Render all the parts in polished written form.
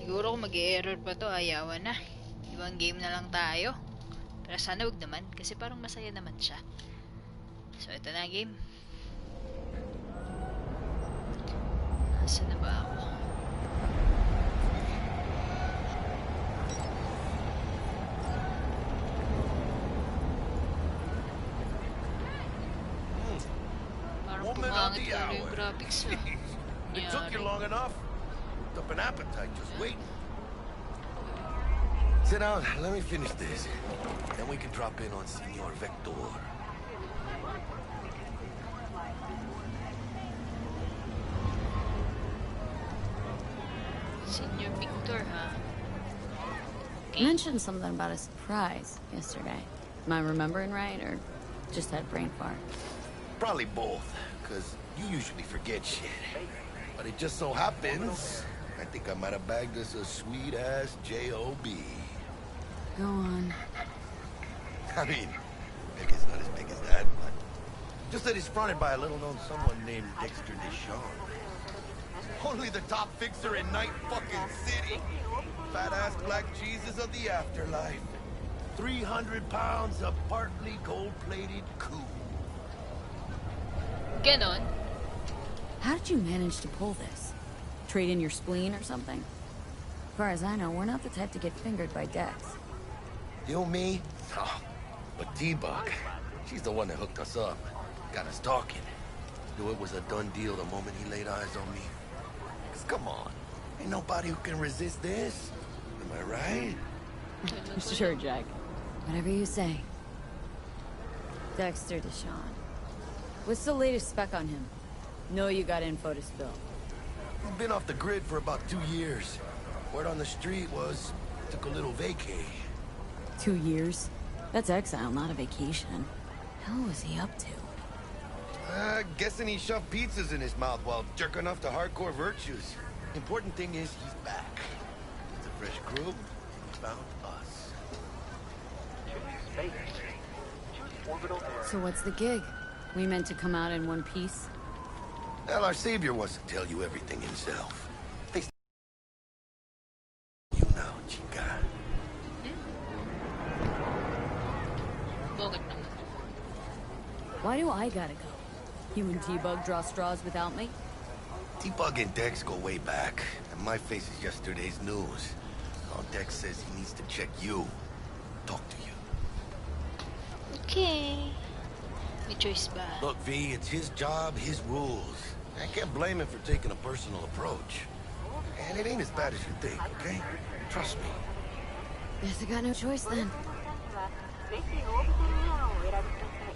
Siguro kung mag-error pa to, ayawan na. Ibang game na lang tayo. Pero sana wag naman, kasi parang masaya naman siya. So, ito na game. Nasaan na ba ako? Parang pumangit lalo yung graphics na. It took you long enough. Up an appetite just waiting. Sit down, let me finish this. Then we can drop in on Senor Vector. Senor Victor, huh? You mentioned something about a surprise yesterday. Am I remembering right, or just had a brain fart? Probably both, because you usually forget shit. But it just so happens, I think I might have bagged us a sweet-ass J.O.B. Go on. I mean, maybe it's not as big as that, but just that it's fronted by a little-known someone named Dexter Deshawn. Only the top fixer in Night fucking City. Fat-ass black Jesus of the afterlife. 300 pounds of partly gold-plated coup. Ganon. How did you manage to pull this? Trade in your spleen or something? As far as I know, we're not the type to get fingered by Dex. You, me? Oh, but T-Bug, she's the one that hooked us up. Got us talking. Knew it was a done deal the moment he laid eyes on me. 'Cause come on, ain't nobody who can resist this. Am I right? Sure, Jack. Whatever you say. Dexter Deshawn. What's the latest spec on him? Know you got info to spill. He's been off the grid for about 2 years. Word on the street was, took a little vacay. 2 years? That's exile, not a vacation. Hell was he up to? Guessing he shoved pizzas in his mouth while jerking off to hardcore virtues. Important thing is he's back. It's a fresh crew. He found us. So what's the gig? We meant to come out in one piece? Well, our savior wants to tell you everything himself. Hey, you now, chica. Bakit naman? Why do I gotta go? You and T-Bug draw straws without me? T-Bug and Dex go way back, and my face is yesterday's news. Now Dex says he needs to check you. Talk to you. Okay. May choice ba? Look, V, it's his job, his rules. I can't blame him for taking a personal approach. And it ain't as bad as you think, okay? Trust me. Guess I got no choice then.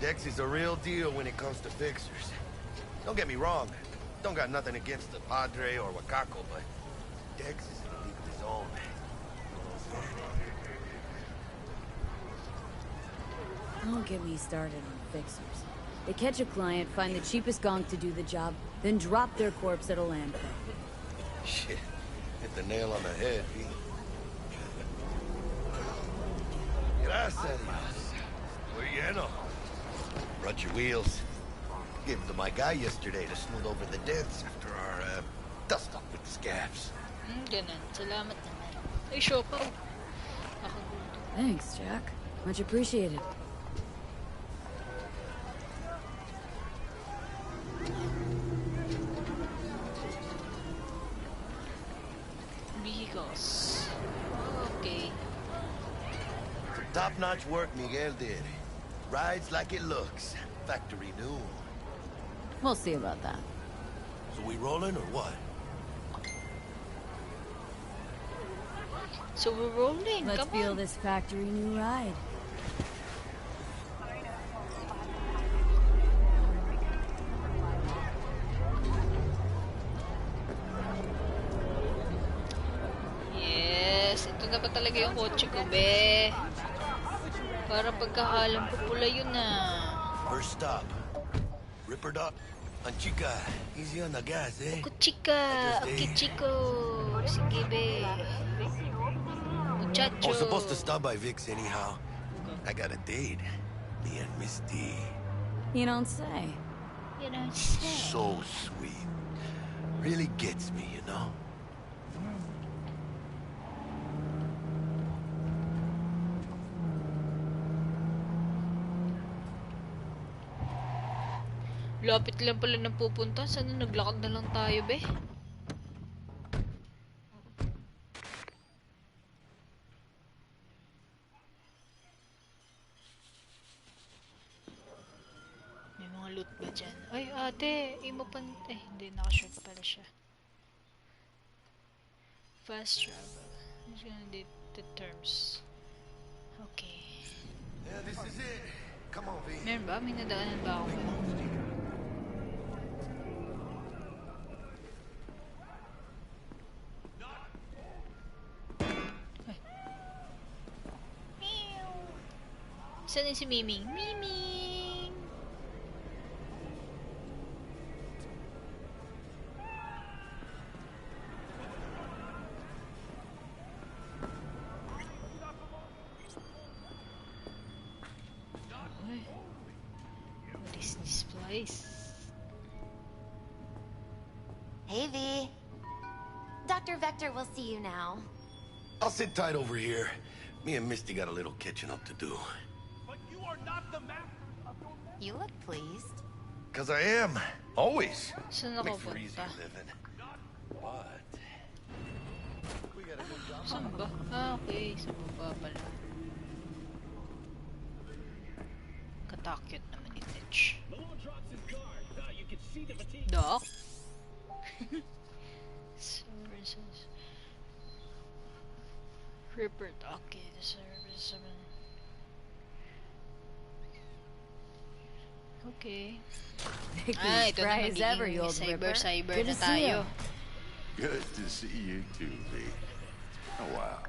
Dex is a real deal when it comes to fixers. Don't get me wrong. Don't got nothing against the Padre or Wakako, but Dex is in a league of his own. Don't get me started on fixers. They catch a client, find the cheapest gonk to do the job, then drop their corpse at a landfill. Shit. Hit the nail on the head, V. Gracias. Muy lleno. Brought your wheels. Gave them to my guy yesterday to smooth over the dents after our, dust up with the scabs. Ganun. Salamat naman. Ay, siopaw. Ako gusto. Thanks, Jack. Much appreciated. Vehicles. Okay. Top-notch work Miguel did. Rides like it looks. Factory new. We'll see about that. So we rolling or what? So we're rolling. Let's Come feel on. this factory new ride. Yes. Ito na ba talaga yung kotse ko, be? Para pagkakalam ko pula yun ah. First stop. Rippered up. Anchica. Easy on the gas, eh? Kuchika. Okay, chico. Sige, be. Muchacho. Oh, supposed to stop by Vic's anyhow. I got a date. Me and Miss D. You don't say. You know, say. So sweet. Really gets me, you know? Lapit lang pala ng pupunta. Sana naglakad na lang tayo, be? May mga loot ba dyan? Ay, ate, imo pan... Eh, hindi, nakashort pala siya. Fast travel. I'm just gonna date the terms. Okay. Yeah, this is it. Come on, V. Meron ba? May nadaanan ba ako? Saan yung si Miming? Miming! Ay. What is this place? Hey, V. Dr. Vector will see you now. I'll sit tight over here. Me and Misty got a little catching up to do. But you are not the master of your You look pleased. 'Cause I am. Always. Saan ako Makes for easier punta? living. But... We got a good job. Saan ba? Ah, okay. Sa baba pala. Katakyot naman ni Titch. You can see the fatigue. Doc? Services. Report. Okay, the service. Okay. Ah, ito na Spry as ever, you magiging old ripper. cyber Good na to see tayo. you. Good to see you too, V. Oh, wow.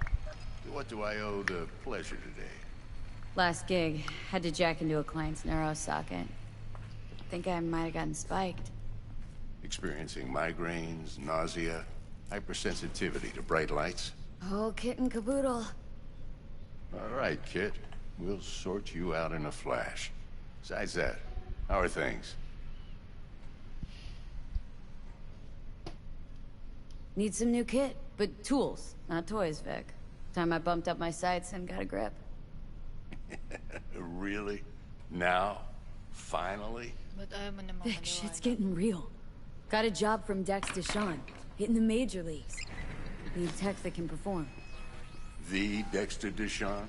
What do I owe the pleasure today? Last gig, had to jack into a client's neuro socket. Think I might have gotten spiked. Experiencing migraines, nausea, hypersensitivity to bright lights? Oh, kit and caboodle. All right, kid. We'll sort you out in a flash. Besides that, how are things? Need some new kit, but tools, not toys, Vic. Time I bumped up my sights and got a grip. Really? Now? Finally? Ba't ayaw mo naman Vic, shit's maniwala? getting real. Got a job from Dex Deshawn, hitting the major leagues. Need tech that can perform. The Dexter Deshawn?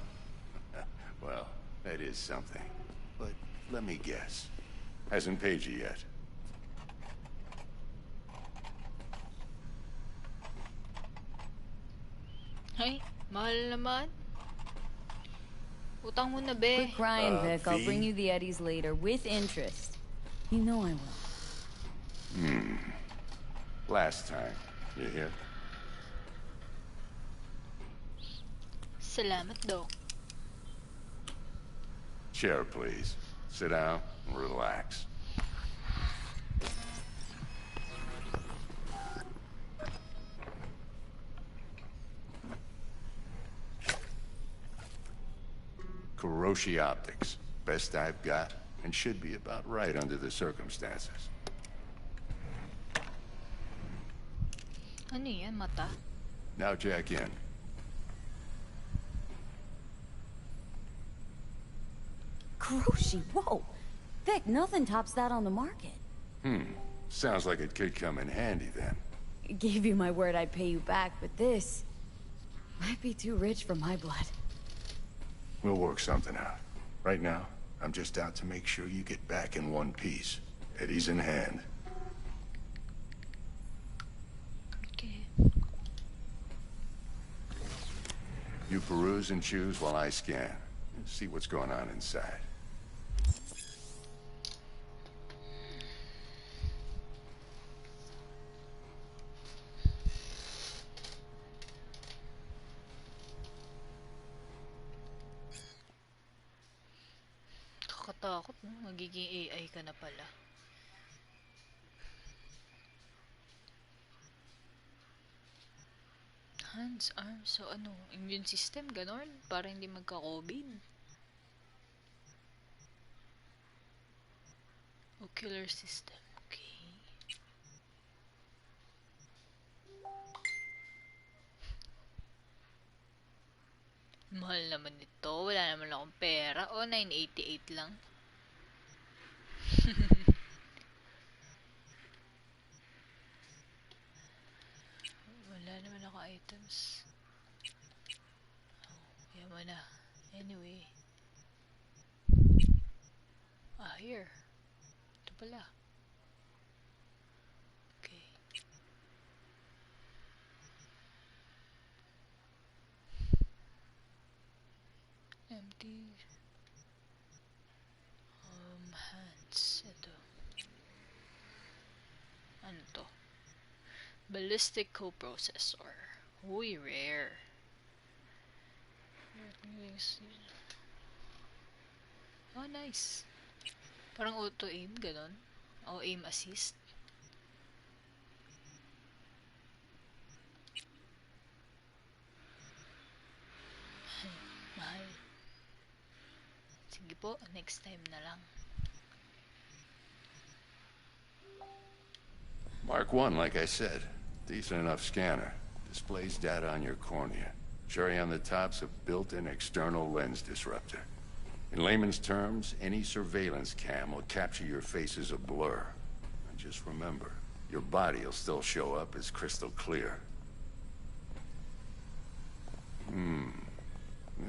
Well, that is something. But let me guess. Hasn't paid you yet. Ay, mahal naman. Utang mo na, be. Quit crying, Vic. I'll V? bring you the Eddies later, with interest. You know I will. Last time. You hear? Salamat, Doc. Chair, please. Sit down and relax. Kuroshi Optics. Best I've got, and should be about right under the circumstances. Ano yan, mata? Now jack in. Kuroshi, whoa! Vic, nothing tops that on the market. Sounds like it could come in handy then. Gave you my word I'd pay you back, but this might be too rich for my blood. We'll work something out. Right now, I'm just out to make sure you get back in one piece. Eddie's in hand. Okay. You peruse and choose while I scan. See what's going on inside. Kakatakot, no? Magiging AI ka na pala. Hands, arms, so ano? Immune system, ganon? Para hindi magka-COVID. Ocular system, okay. Mahal naman ito. Wala naman akong pera. O, 988 lang. items. Yan mo na. Anyway. Here. Ito pala. Okay. Empty. Hands. Ito. Ano to? Ballistic coprocessor. Uy, rare. Oh, nice. Parang auto-aim, ganon. O aim assist. Mahal. Sige po, next time na lang. Mark 1, like I said. Decent enough scanner. Displays data on your cornea. Cherry on the top's a built-in external lens disruptor. In layman's terms, any surveillance cam will capture your face as a blur. And just remember, your body will still show up as crystal clear.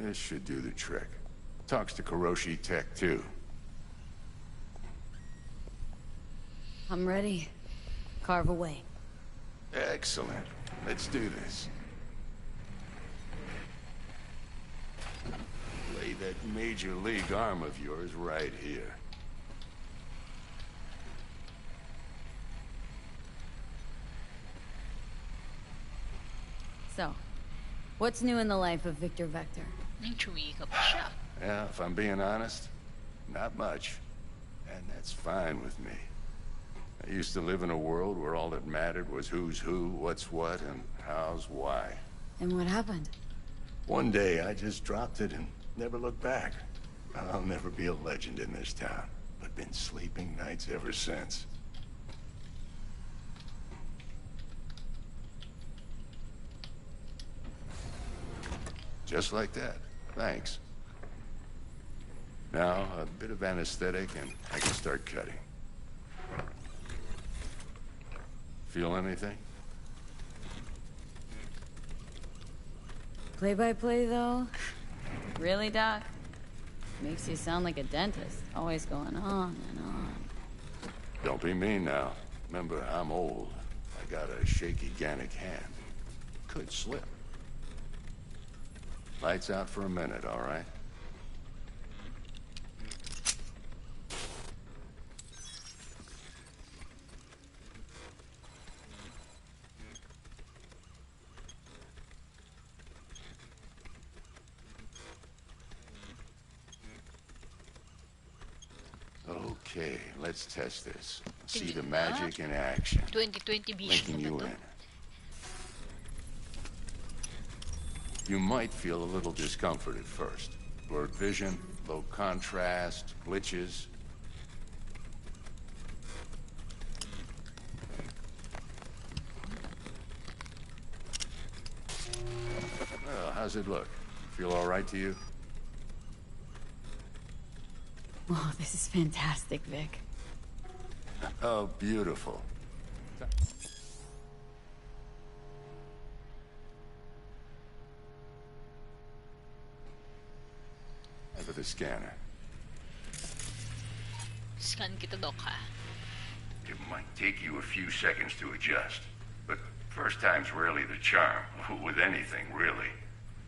This should do the trick. Talks to Kuroshi Tech, too. I'm ready. Carve away. Excellent. Let's do this. Lay that major league arm of yours right here. So, what's new in the life of Victor Vector? Chumika pa siya. Yeah, if I'm being honest, not much. And that's fine with me. I used to live in a world where all that mattered was who's who, what's what, and how's why. And what happened? One day, I just dropped it and never looked back. I'll never be a legend in this town, but been sleeping nights ever since. Just like that. Thanks. Now, a bit of anesthetic and I can start cutting. Feel anything? Play-by-play, though? Really, Doc? Makes you sound like a dentist, always going on and on. Don't be mean now. Remember, I'm old. I got a shaky Gannic hand. Could slip. Lights out for a minute, all right? Okay, let's test this. See the magic in action. 2020 vision Linking na you ba to? in. You might feel a little discomfort at first. Blurred vision, low contrast, glitches. Well, how's it look? Feel all right to you? Oh, this is fantastic, Vic. Oh, beautiful. For the scanner. Scan kita, Doc, ha? It might take you a few seconds to adjust, but first time's rarely the charm, with anything, really.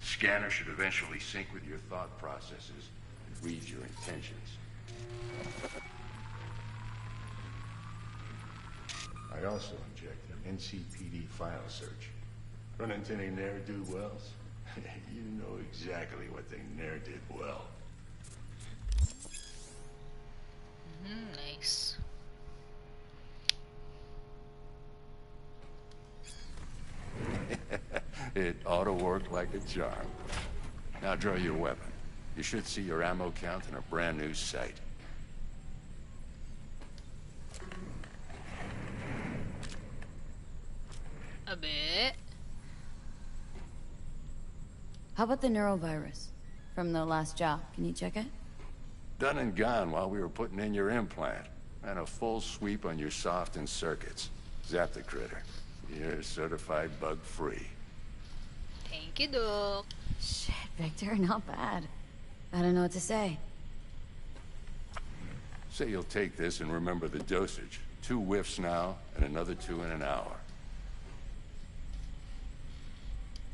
Scanner should eventually sync with your thought processes and read your intentions. I also inject an NCPD file search. Run into any ne'er-do-wells? You know exactly what they ne'er did well. Nice. It ought to work like a charm. Now draw your weapon. You should see your ammo count in a brand new sight. A bit. How about the neurovirus? From the last job, can you check it? Done and gone while we were putting in your implant. And a full sweep on your soft and circuits. Zap the critter. You're certified bug-free. Okie doke. Shit, Victor, not bad. I don't know what to say. Say you'll take this and remember the dosage. 2 whiffs now, and another 2 in an hour.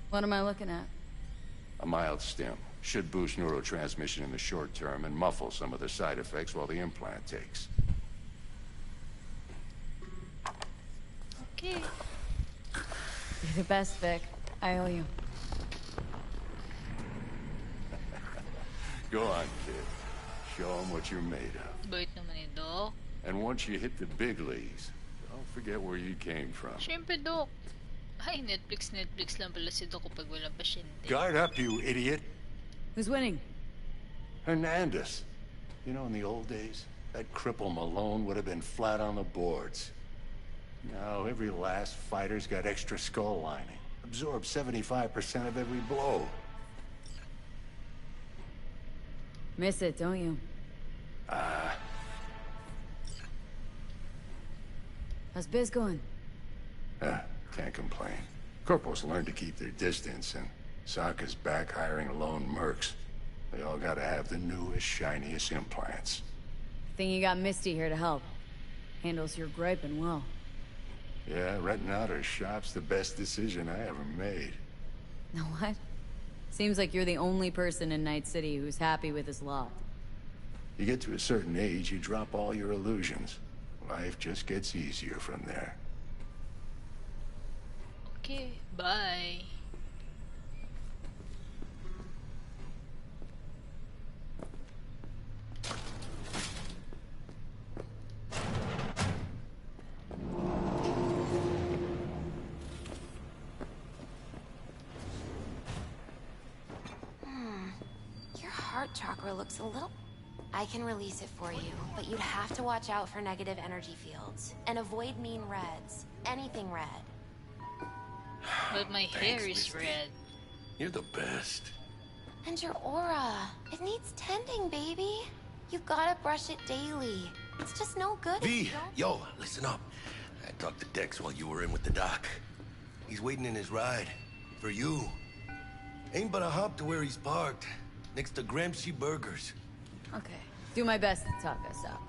What am I looking at? A mild stim. Should boost neurotransmission in the short term and muffle some of the side effects while the implant takes. Okay. You're the best, Vic. I owe you. Go on, kid. Show them what you're made of. Bait naman ni Doc. And once you hit the big leagues, don't forget where you came from. Siyempre, Doc. Ay, Netflix lang pala si Doc kapag walang pasyente. Guard up, you idiot. Who's winning? Hernandez. You know, in the old days, that cripple Malone would have been flat on the boards. Now, every last fighter's got extra skull lining. Absorbs 75% of every blow. Miss it, don't you? How's biz going? Can't complain. Corporals learn to keep their distance, and Sokka's back hiring lone mercs. They all gotta have the newest, shiniest implants. Think you got Misty here to help. Handles your griping well. Yeah, renting out her shop's the best decision I ever made. Know what? Seems like you're the only person in Night City who's happy with his lot. You get to a certain age, you drop all your illusions. Life just gets easier from there. Okay, bye. Your heart chakra looks a little... I can release it for you, but you'd have to watch out for negative energy fields. And avoid mean reds. Anything red. But my hair is red. You're the best. And your aura. It needs tending, baby. You gotta brush it daily. It's just no good if V, you don't... yo, listen up. I talked to Dex while you were in with the doc. He's waiting in his ride. For you. Ain't but a hop to where he's parked. Next to Gramsci Burgers. Okay. Do my best to talk us out.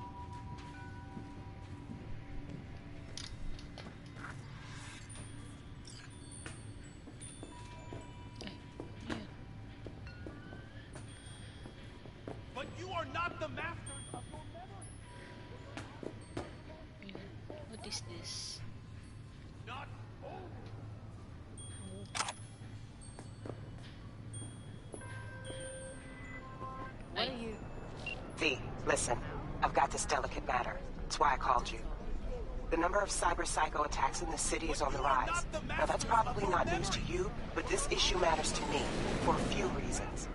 But you are not the masters of your memory. What is this? Not over. What are you... V, listen. I've got this delicate matter. That's why I called you. The number of cyber-psycho attacks in the city is on the rise. Now, that's probably not news to you, but this issue matters to me for a few reasons.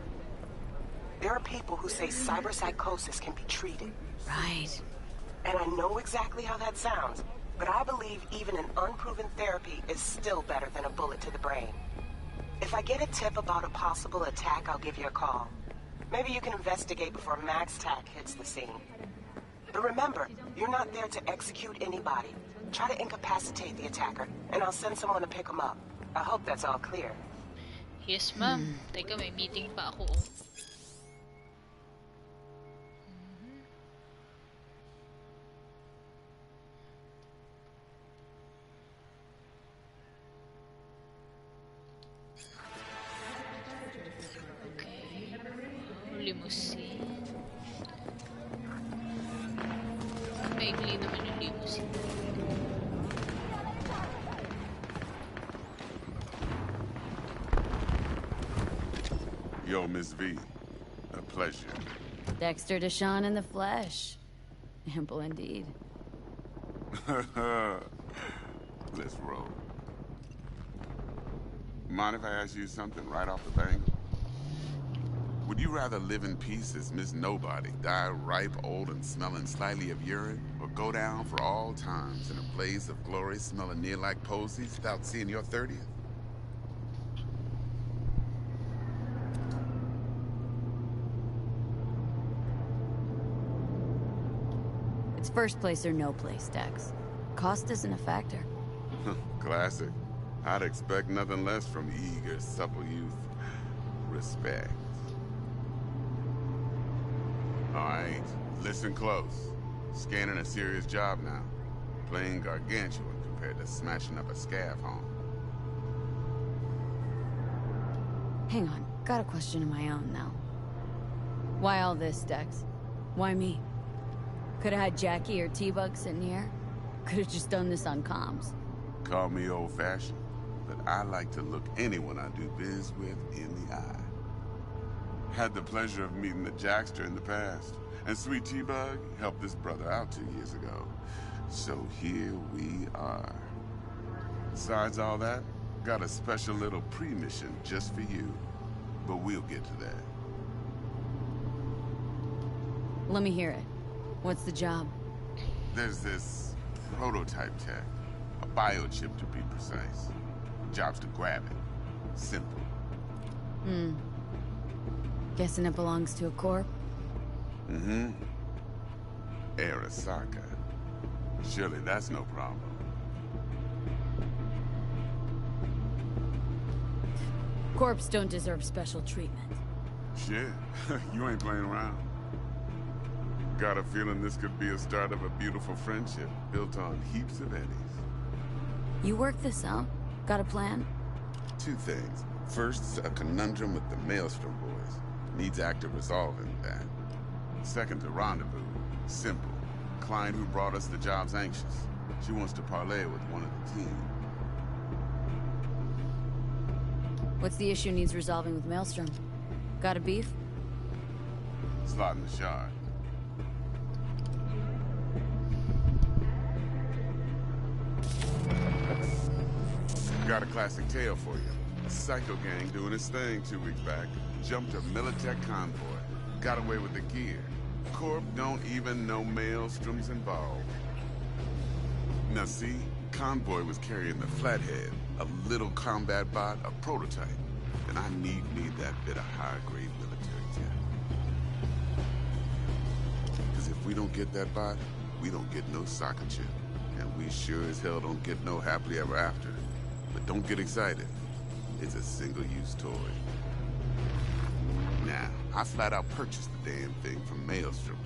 There are people who say cyberpsychosis can be treated. Right. And I know exactly how that sounds, but I believe even an unproven therapy is still better than a bullet to the brain. If I get a tip about a possible attack, I'll give you a call. Maybe you can investigate before Max Tack hits the scene. But remember, you're not there to execute anybody. Try to incapacitate the attacker, and I'll send someone to pick him up. I hope that's all clear. Yes, ma'am. Teka, may meeting pa ako. Okay. Limousine. Maikli naman yung limousine. Yo, Miss V. A pleasure. Dexter Deshawn in the flesh. Ample indeed. Let's roll. Mind if I ask you something right off the bank? Would you rather live in peace as Miss Nobody, die ripe, old, and smelling slightly of urine, or go down for all times in a blaze of glory smelling near like posies without seeing your 30th? It's first place or no place, Dex. Cost isn't a factor. Classic. I'd expect nothing less from eager, supple youth. Respect. Alright, listen close. Scanning a serious job now. Playing gargantuan compared to smashing up a scav home. Hang on, got a question of my own now. Why all this, Dex? Why me? Could've had Jackie or T-Bug sitting here. Could've just done this on comms. Call me old-fashioned, but I like to look anyone I do biz with in the eye. Had the pleasure of meeting the Jackster in the past, and Sweet T-Bug helped this brother out 2 years ago. So here we are. Besides all that, got a special little pre-mission just for you. But we'll get to that. Let me hear it. What's the job? There's this prototype tech. A biochip to be precise. Job's to grab it. Simple. Guessing it belongs to a corp? Mm-hmm. Arasaka. Surely that's no problem. Corps don't deserve special treatment. Shit, you ain't playing around. Got a feeling this could be a start of a beautiful friendship built on heaps of eddies. You work this out? Got a plan? Two things. First, a conundrum with the Maelstrom boys. Needs active resolving that. Second, a rendezvous. Simple. Client who brought us the job's anxious. She wants to parlay with one of the team. What's the issue needs resolving with Maelstrom? Got a beef? Slot in the shard. Got a classic tale for you. A psycho gang doing its thing 2 weeks back. Jumped a Militech convoy. Got away with the gear. Corp don't even know Maelstrom's involved. Now see, convoy was carrying the Flathead, a little combat bot, a prototype. And I need that bit of high-grade military tech. Because if we don't get that bot, we don't get no soccer chip. And we sure as hell don't get no happily ever after. But don't get excited. It's a single-use toy. Now, I flat out purchased the damn thing from Maelstrom.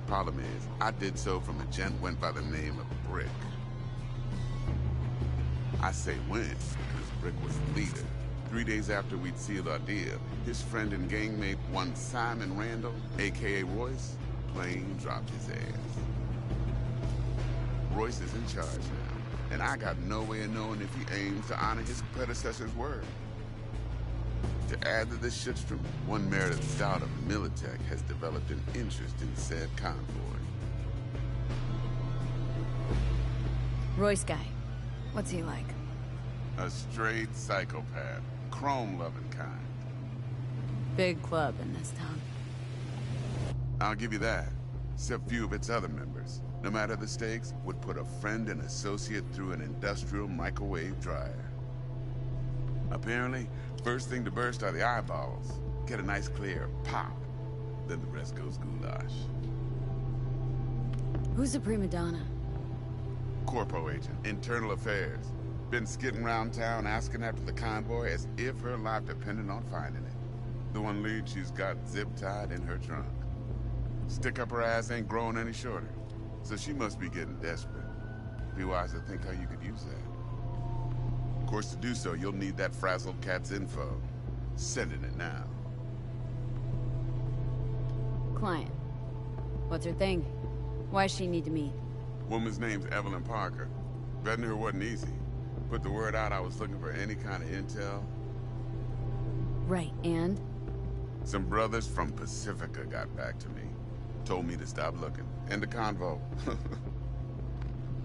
Problem is, I did so from a gent went by the name of Brick. I say when, because Brick was the leader. 3 days after we'd sealed our deal, his friend and gangmate, one Simon Randall, a.k.a. Royce, plain dropped his ass. Royce is in charge now, and I got no way of knowing if he aims to honor his predecessor's word. To add to this shitstorm, one Meredith Stout of Militech has developed an interest in said convoy. Royce guy. What's he like? A straight psychopath, chrome-loving kind. Big club in this town. I'll give you that, except few of its other members, no matter the stakes, would put a friend and associate through an industrial microwave dryer. Apparently, first thing to burst are the eyeballs. Get a nice clear pop. Then the rest goes goulash. Who's the prima donna? Corpo agent, internal affairs. Been skidding around town asking after the convoy as if her life depended on finding it. The one lead she's got zip-tied in her trunk. Stick up her ass ain't growing any shorter. So she must be getting desperate. Be wise to think how you could use that. Of course, to do so, you'll need that frazzled cat's info. Sending it now. Client. What's her thing? Why's she need to meet? Woman's name's Evelyn Parker. Betting her wasn't easy. Put the word out I was looking for any kind of intel. Right, and? Some brothers from Pacifica got back to me. Told me to stop looking. End the convo.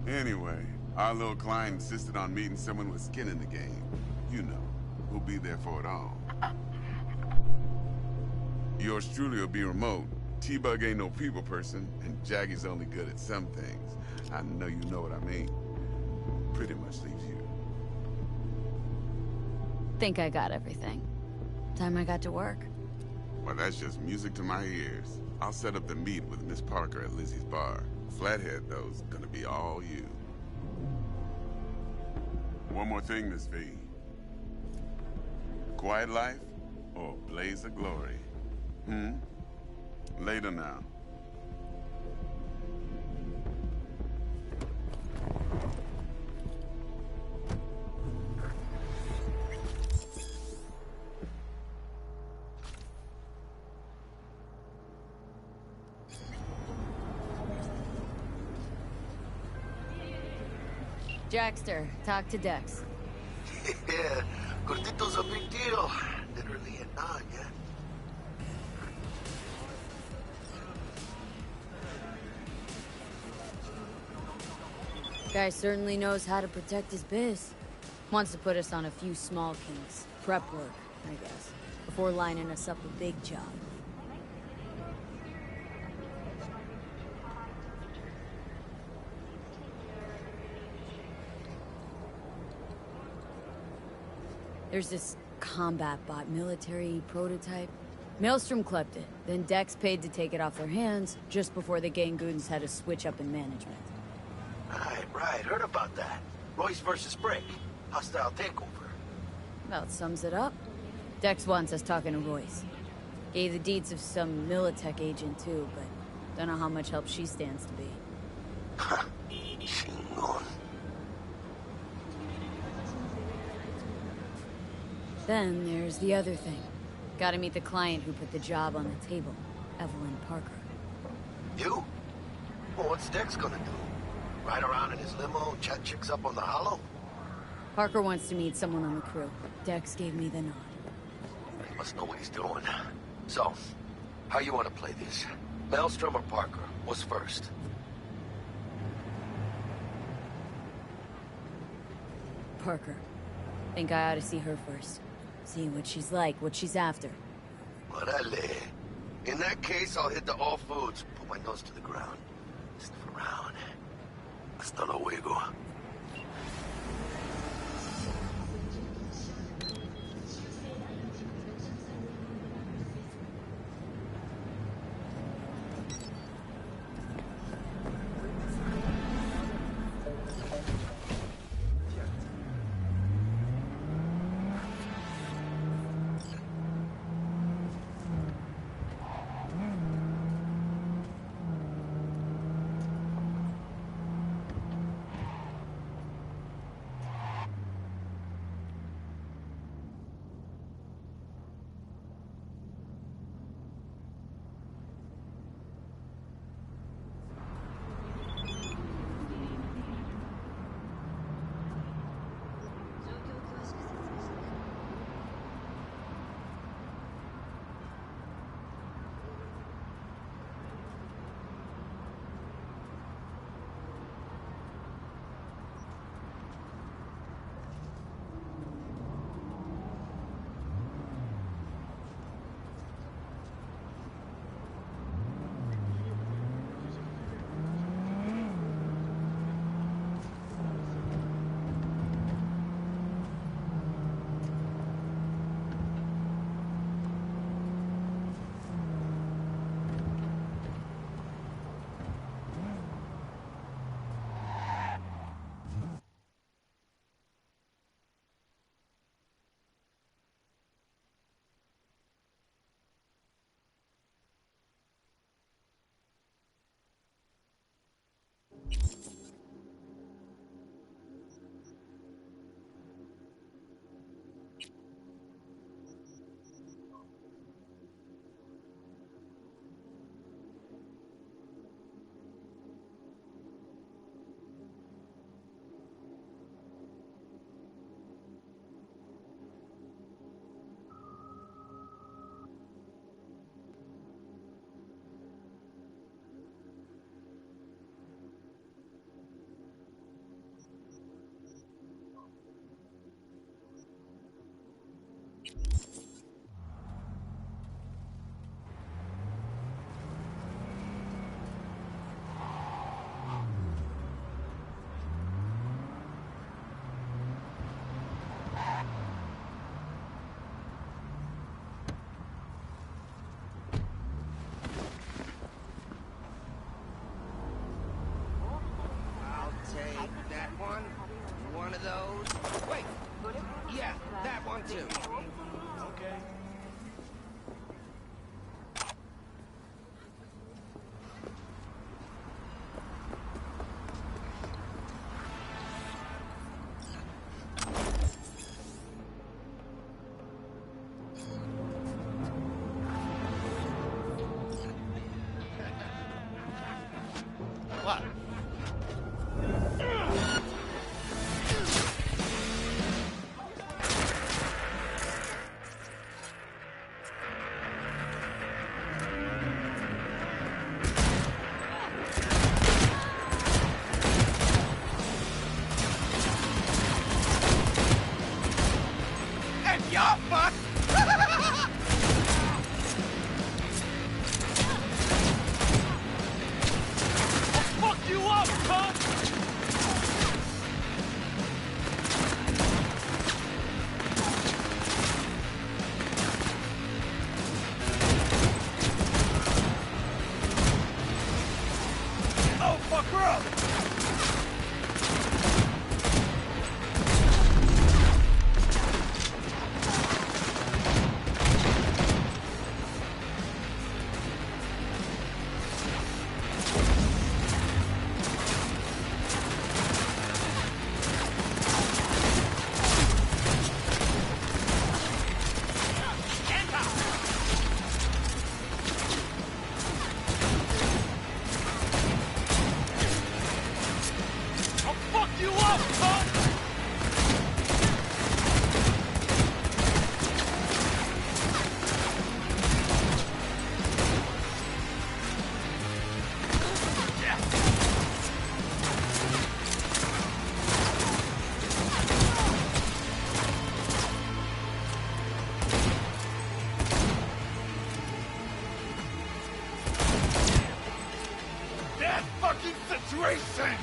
Anyway, our little client insisted on meeting someone with skin in the game. You know, who'll be there for it all. Yours truly will be remote. T-Bug ain't no people person, and Jaggy's only good at some things. I know you know what I mean. Pretty much leaves you. Think I got everything. Time I got to work. Well, that's just music to my ears. I'll set up the meet with Miss Parker at Lizzie's bar. Flathead, though, is gonna be all you. One more thing, Miss V. quiet life or a blaze of glory? Later now. Jackster, talk to Dex. Yeah, Gordito's a big deal. Literally and not, yeah. Guy certainly knows how to protect his biz. Wants to put us on a few small kinks. Prep work, I guess. Before lining us up a big job. There's this combat bot military prototype. Maelstrom clept it, then Dex paid to take it off their hands just before the Gangoons had a switch up in management. Right. Heard about that. Royce versus Brick. Hostile takeover. About sums it up. Dex wants us talking to Royce. Gave the deeds of some Militech agent too, but don't know how much help she stands to be. Chingon. Then there's the other thing. Gotta meet the client who put the job on the table, Evelyn Parker. You? Well, what's Dex gonna do? Ride around in his limo, chat chicks up on the hollow? Parker wants to meet someone on the crew. Dex gave me the nod. He must know what he's doing. So, how you want to play this? Maelstrom or Parker? What's first? Parker. Think I ought to see her first. See what she's like, what she's after. Orale. In that case, I'll hit the all foods. Put my nose to the ground. Sniff around. Hasta luego. What? And you're fucked! Fuck you up, cunt! Oh, fuck her up! I'll fuck you up, cunt! That fucking situation!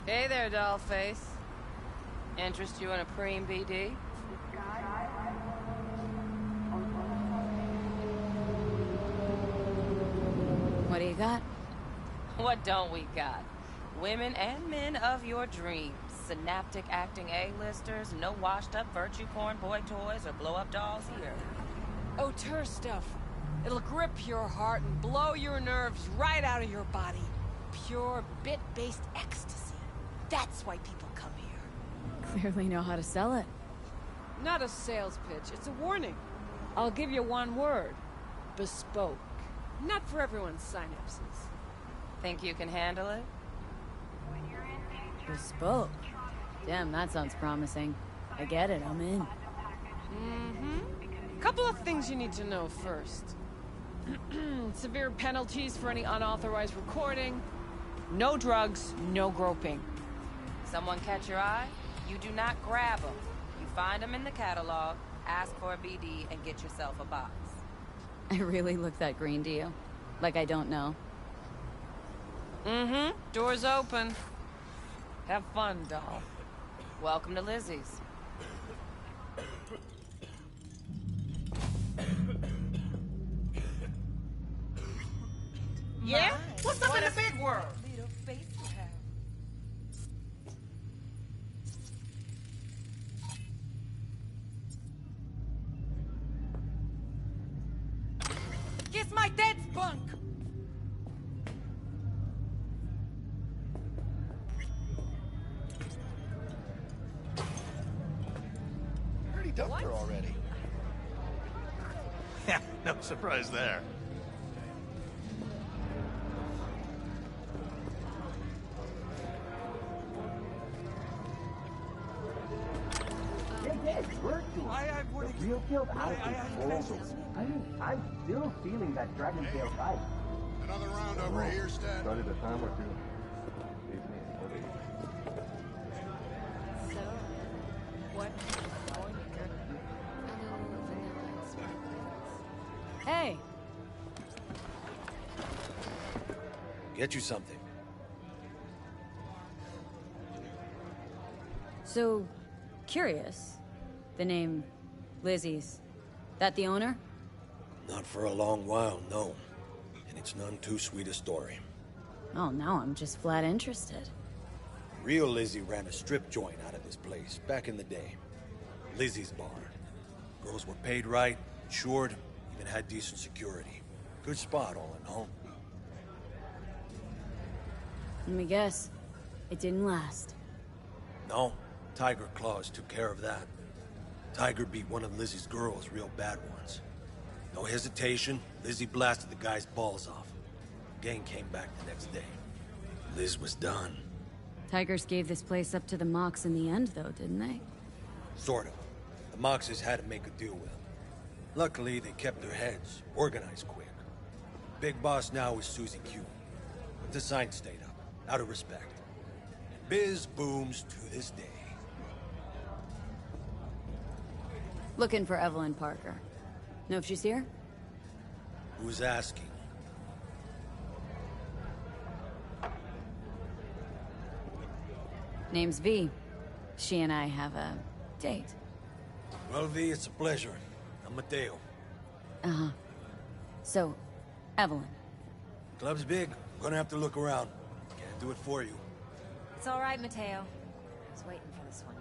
Hey there, dollface. Interest you in a preem BD? What do you got? What don't we got? Women and men of your dreams. Synaptic acting A-listers, no washed-up virtue porn boy toys or blow-up dolls here. Auteur stuff. It'll grip your heart and blow your nerves right out of your body. Pure bit-based ecstasy. That's why people come here. Clearly know how to sell it. Not a sales pitch, it's a warning. I'll give you one word. Bespoke. Not for everyone's synapses. Think you can handle it? Bespoke. Damn, that sounds promising. I get it, I'm in. Couple of things you need to know first. Severe penalties for any unauthorized recording. No drugs, no groping. Someone catch your eye? You do not grab them. You find them in the catalog, ask for a BD, and get yourself a box. I really look that green to you? Like I don't know. Door's open. Have fun, doll. Welcome to Lizzie's. Yeah? What's up in the big world? Kiss my dead spunk! Already dumped her already. Yeah, no surprise there. Real killed out of control. I'm still feeling that dragon tail fight. Another round over here, Stat. Started a time or two. So, what? Hey! Get you something. So, curious. The name Lizzie's. That the owner? Not for a long while, no. And it's none too sweet a story. Oh, now I'm just flat interested. Real Lizzie ran a strip joint out of this place back in the day. Lizzie's Bar. Girls were paid right, insured, even had decent security. Good spot, all in all. Let me guess. It didn't last. No, Tiger Claws took care of that. Tiger beat one of Lizzie's girls real bad once. No hesitation, Lizzie blasted the guy's balls off. Gang came back the next day. Liz was done. Tigers gave this place up to the Mox in the end, though, didn't they? Sort of. The Moxes had to make a deal with them. Luckily, they kept their heads, organized quick. Big boss now is Susie Q. But the sign stayed up, out of respect. And biz booms to this day. Looking for Evelyn Parker. Know if she's here? Who's asking? Name's V. She and I have a date. Well, V, it's a pleasure. I'm Mateo. Uh-huh. So, Evelyn. Club's big. I'm gonna have to look around. Can't do it for you. It's all right, Mateo. I was waiting for this one.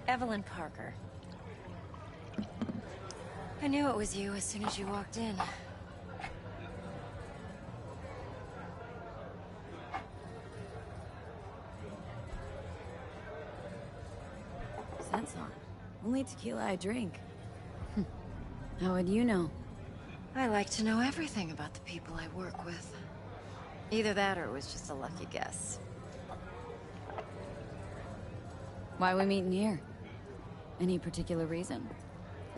Evelyn Parker. I knew it was you as soon as you walked in. Scent's on. Only tequila I drink. How would you know? I like to know everything about the people I work with. Either that or it was just a lucky guess. Why we meeting here? Any particular reason?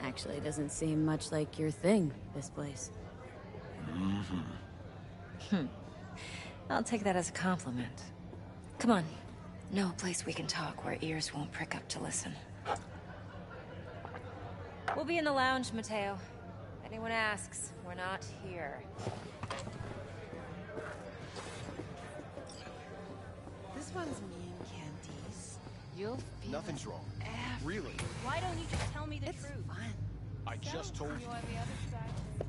Actually, it doesn't seem much like your thing, this place. I'll take that as a compliment. Come on. Know a place we can talk where ears won't prick up to listen. We'll be in the lounge, Mateo. If anyone asks, we're not here. This one's me and Candice. You'll feel Nothing's wrong. every- Really? Why don't you just tell me the It's truth? fun. I just told you. on the other side.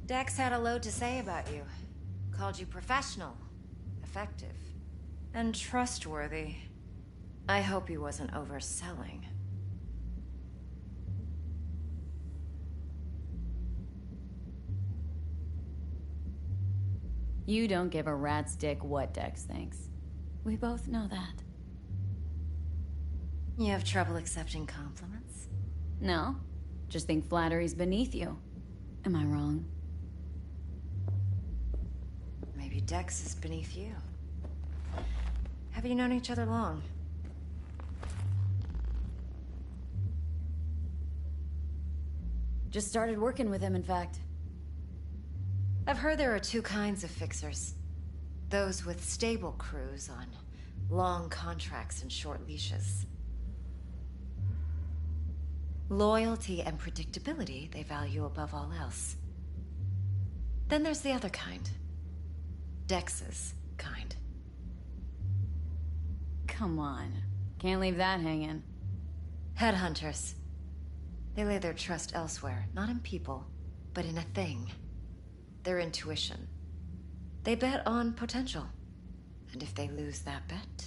Dex had a load to say about you. Called you professional, effective, and trustworthy. I hope he wasn't overselling. You don't give a rat's dick what Dex thinks. We both know that. You have trouble accepting compliments? No, just think flattery's beneath you. Am I wrong? Maybe Dex is beneath you. Have you known each other long? Just started working with him, in fact. I've heard there are two kinds of fixers. Those with stable crews on long contracts and short leashes. Loyalty and predictability they value above all else. Then there's the other kind. Dex's kind. Come on. Can't leave that hanging. Headhunters. They lay their trust elsewhere, not in people, but in a thing. Their intuition. They bet on potential. And if they lose that bet,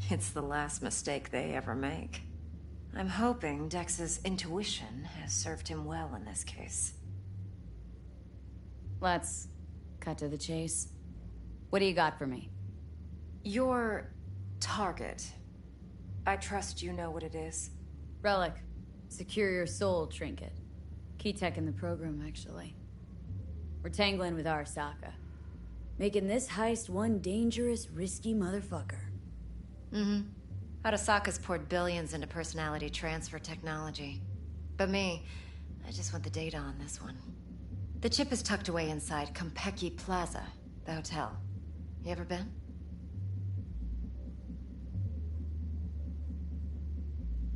it's the last mistake they ever make. I'm hoping Dex's intuition has served him well in this case. Let's cut to the chase. What do you got for me? Your target. I trust you know what it is. Relic. Secure your soul trinket. Key tech in the program, actually. We're tangling with Arasaka. Making this heist one dangerous, risky motherfucker. Mm-hmm. Arasaka's poured billions into personality transfer technology. But me, I just want the data on this one. The chip is tucked away inside Compeki Plaza, the hotel. You ever been?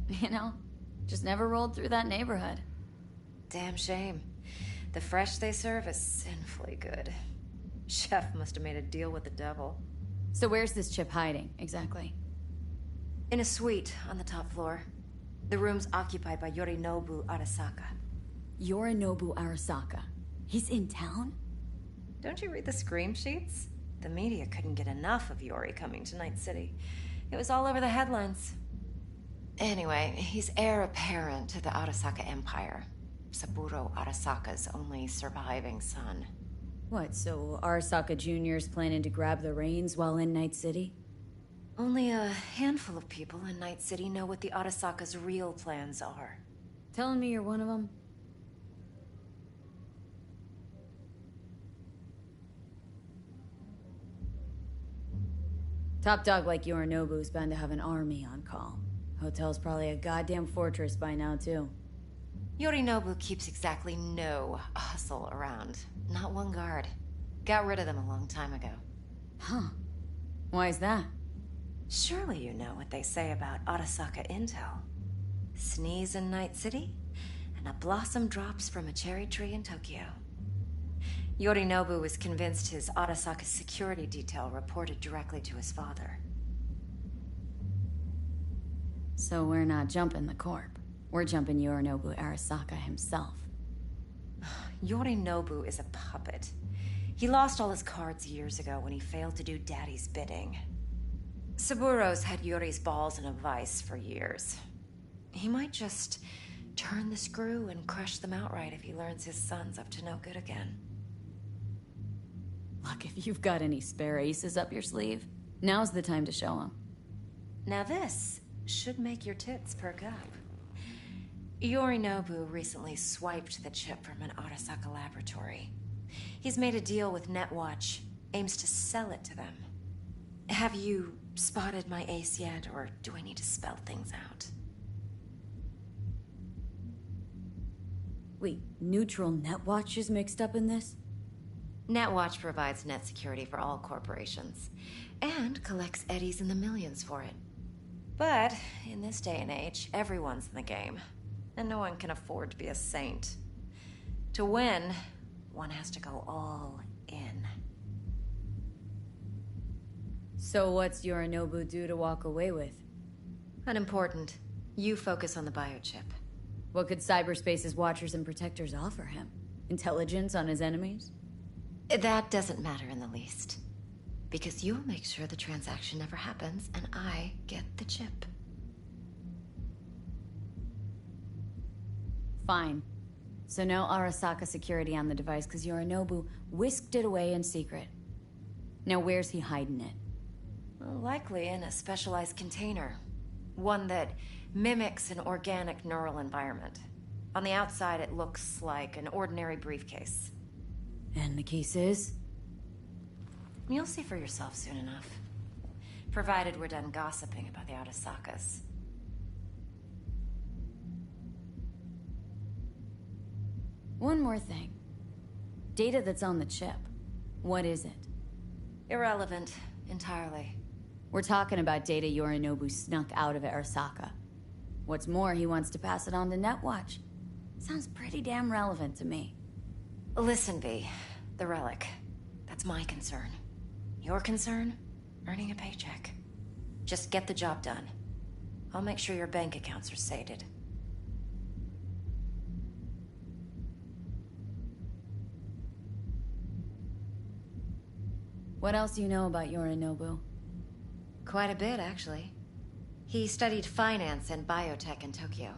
You know, just never rolled through that neighborhood. Damn shame. The fresh they serve is sinfully good. Chef must have made a deal with the devil. So where's this chip hiding, exactly? In a suite on the top floor. The room's occupied by Yorinobu Arasaka. Yorinobu Arasaka? He's in town? Don't you read the scream sheets? The media couldn't get enough of Yori coming to Night City. It was all over the headlines. Anyway, he's heir apparent to the Arasaka Empire. Saburo Arasaka's only surviving son. What, so Arasaka Jr.'s planning to grab the reins while in Night City? Only a handful of people in Night City know what the Arasaka's real plans are. Telling me you're one of them? Top dog like Yorinobu's bound to have an army on call. Hotel's probably a goddamn fortress by now, too. Yorinobu keeps exactly no hustle around. Not one guard. Got rid of them a long time ago. Huh. Why is that? Surely you know what they say about Arasaka intel. Sneeze in Night City, and a blossom drops from a cherry tree in Tokyo. Yorinobu was convinced his Arasaka security detail reported directly to his father. So we're not jumping the corp. We're jumping Yorinobu Arasaka himself. Yorinobu is a puppet. He lost all his cards years ago when he failed to do Daddy's bidding. Saburo's had Yori's balls in a vice for years. He might just turn the screw and crush them outright if he learns his son's up to no good again. Look, if you've got any spare aces up your sleeve, now's the time to show them. Now this should make your tits perk up. Yorinobu recently swiped the chip from an Arasaka laboratory. He's made a deal with Netwatch, aims to sell it to them. Have you spotted my ace yet, or do I need to spell things out? Wait, neutral Netwatch is mixed up in this? Netwatch provides net security for all corporations, and collects eddies in the millions for it. But in this day and age, everyone's in the game, and no one can afford to be a saint. To win, one has to go all in. So what's Yorinobu do to walk away with? Unimportant. You focus on the biochip. What could cyberspace's watchers and protectors offer him? Intelligence on his enemies? That doesn't matter in the least. Because you'll make sure the transaction never happens, and I get the chip. Fine. So no Arasaka security on the device because Yorinobu whisked it away in secret. Now where's he hiding it? Well, likely in a specialized container. One that mimics an organic neural environment. On the outside, it looks like an ordinary briefcase. And the case is? You'll see for yourself soon enough. Provided we're done gossiping about the Arasakas. One more thing. Data that's on the chip. What is it? Irrelevant, entirely. We're talking about data Yorinobu snuck out of Arasaka. What's more, he wants to pass it on to Netwatch. Sounds pretty damn relevant to me. Listen, V. The relic. That's my concern. Your concern? Earning a paycheck. Just get the job done. I'll make sure your bank accounts are sated. What else do you know about Yorinobu? Quite a bit, actually. He studied finance and biotech in Tokyo.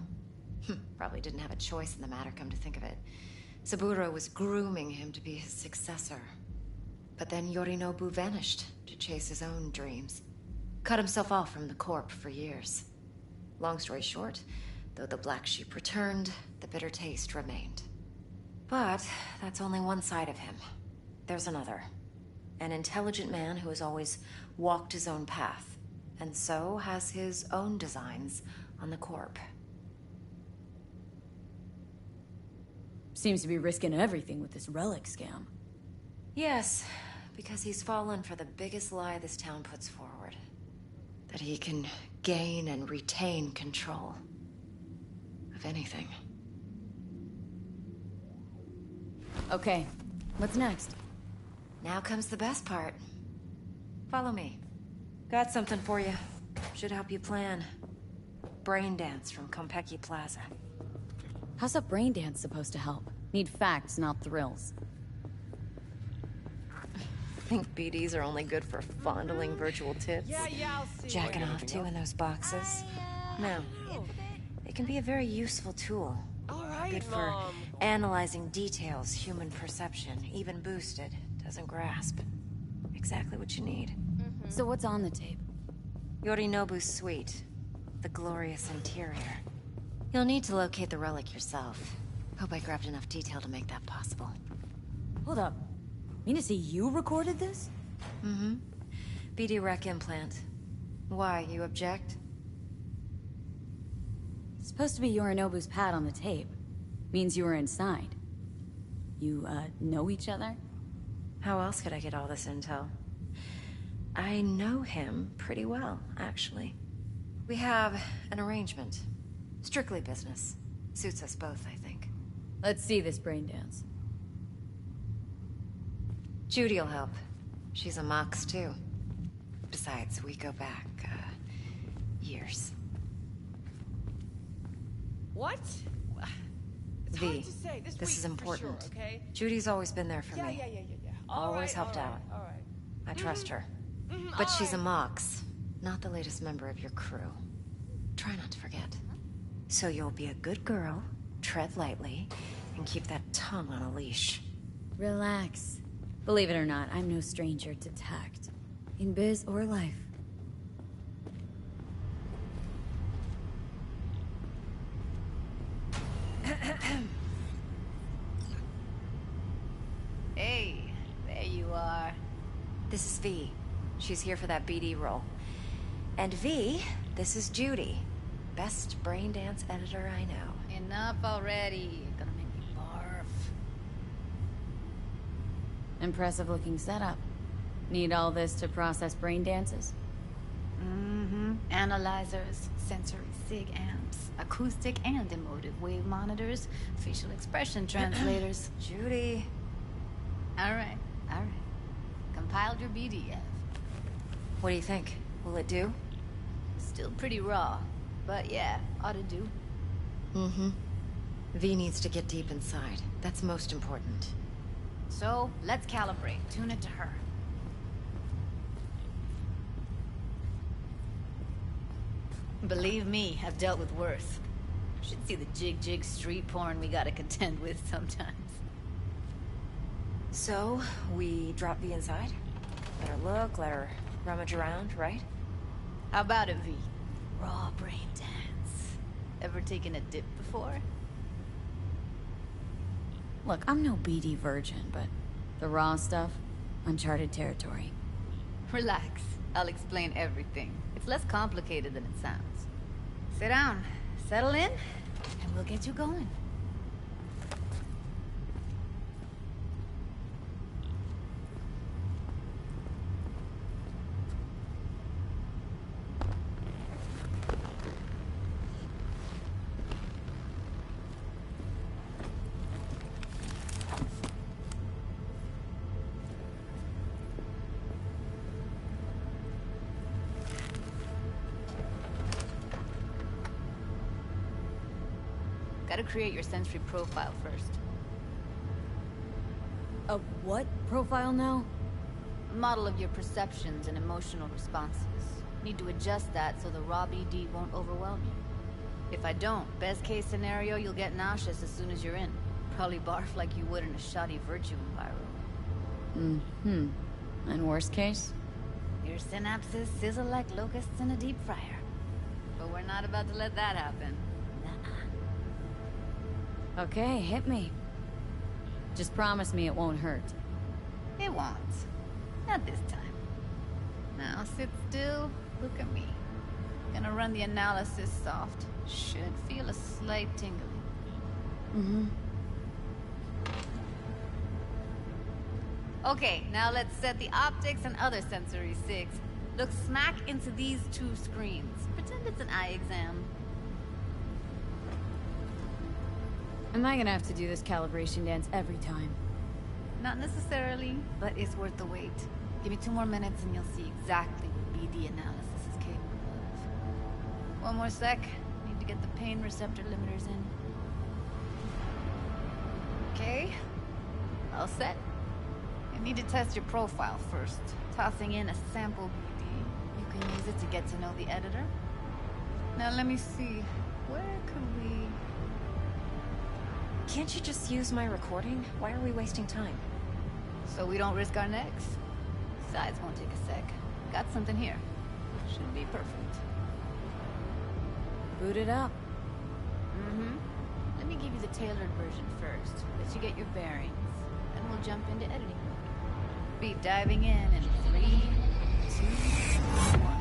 Probably didn't have a choice in the matter, come to think of it. Saburo was grooming him to be his successor. But then Yorinobu vanished to chase his own dreams. Cut himself off from the Corp for years. Long story short, though the black sheep returned, the bitter taste remained. But that's only one side of him. There's another. An intelligent man who has always walked his own path, and so has his own designs on the Corp. Seems to be risking everything with this relic scam. Yes, because he's fallen for the biggest lie this town puts forward. That he can gain and retain control of anything. Okay, what's next? Now comes the best part. Follow me. Got something for you. Should help you plan. Brain dance from Konpeki Plaza. How's a brain dance supposed to help? Need facts, not thrills. Think BDs are only good for fondling virtual tits? Yeah, I'll see. Jacking off to in those boxes? No. They can be a very useful tool. All right, Good for Mom. analyzing details human perception, even boosted, doesn't grasp. Exactly what you need. So what's on the tape? Yorinobu's suite. The glorious interior. You'll need to locate the relic yourself. Hope I grabbed enough detail to make that possible. Hold up. Mean to say you recorded this? Mm-hmm. BD rec implant. Why, you object? It's supposed to be Yorinobu's pad on the tape. Means you were inside. You, know each other? How else could I get all this intel? I know him pretty well, actually. We have an arrangement. Strictly business. Suits us both, I think. Let's see this brain dance. Judy'll help. She's a Mox, too. Besides, we go back, years. What? It's V, hard to say. this week is for important. Sure, okay? Judy's always been there for me. Yeah. Always helped out. All right. I trust her. But she's a Mox, not the latest member of your crew. Try not to forget. So you'll be a good girl, tread lightly, and keep that tongue on a leash. Relax. Believe it or not, I'm no stranger to tact. In biz or life. Hey, there you are. This is V. She's here for that BD role. And V, this is Judy. Best brain dance editor I know. Enough already. You're gonna make me barf. Impressive looking setup. Need all this to process brain dances? Mm-hmm. Analyzers, sensory sig amps, acoustic and emotive wave monitors, facial expression translators. Judy. All right. Compiled your BDF. What do you think? Will it do? Still pretty raw, but yeah, ought to do. Mm-hmm. V needs to get deep inside. That's most important. So, let's calibrate. Tune it to her. Believe me, I've dealt with worse. Should see the jig street porn we gotta contend with sometimes. So, we drop V inside? Let her look, let her rummage around, right? How about it, V? Raw brain dance. Ever taken a dip before? Look, I'm no BD virgin, but the raw stuff, uncharted territory. Relax. I'll explain everything. It's less complicated than it sounds. Sit down, settle in, and we'll get you going. Gotta create your sensory profile first. A what profile now? A model of your perceptions and emotional responses. Need to adjust that so the raw BD won't overwhelm you. If I don't, best case scenario, you'll get nauseous as soon as you're in. Probably barf like you would in a shoddy virtue environment. Mm-hmm. And worst case? Your synapses sizzle like locusts in a deep fryer. But we're not about to let that happen. Okay, hit me. Just promise me it won't hurt. It won't. Not this time. Now sit still, look at me. Gonna run the analysis soft. Should feel a slight tingling. Mm-hmm. Okay, now let's set the optics and other sensory sigs. Look smack into these two screens. Pretend it's an eye exam. Am I gonna have to do this calibration dance every time? Not necessarily, but it's worth the wait. Give me 2 more minutes and you'll see exactly what BD analysis is capable of. 1 more sec. Need to get the pain receptor limiters in. Okay. All set. I need to test your profile first. Tossing in a sample BD. You can use it to get to know the editor. Now let me see. Where could we... Can't you just use my recording? Why are we wasting time? So we don't risk our necks? Besides, won't take a sec. Got something here. Should be perfect. Boot it up. Mm-hmm. Let me give you the tailored version first. Let you get your bearings. Then we'll jump into editing mode. Be diving in 3, 2, 1.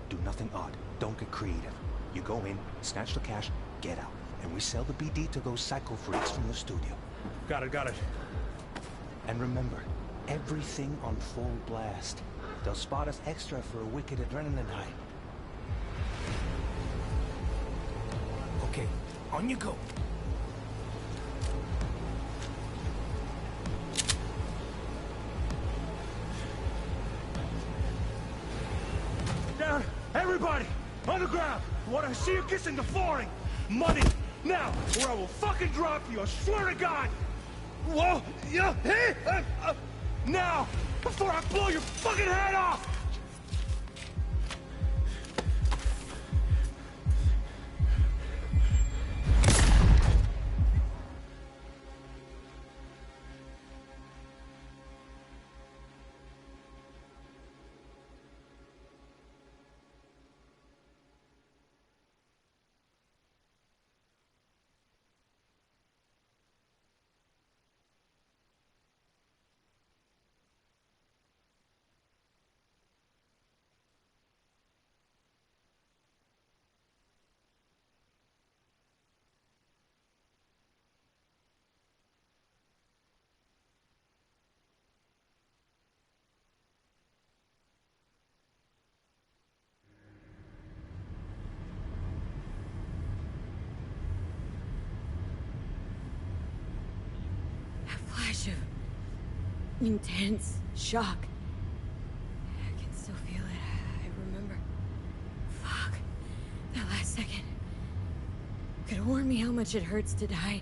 Do nothing odd. Don't get creative. You go in, snatch the cash, get out. And we sell the BD to those psycho freaks from the studio. Got it. And remember, everything on full blast. They'll spot us extra for a wicked adrenaline high. Okay, on you go. Down! Everybody! On the ground! I want to see you kissing the flooring! Money! Now! Or I will fucking drop you! I swear to God! Whoa! Yeah! Hey! Now! Before I blow your fucking head off! Flash of intense shock. I can still feel it. I remember. Fuck. That last second. Could have warned me how much it hurts to die.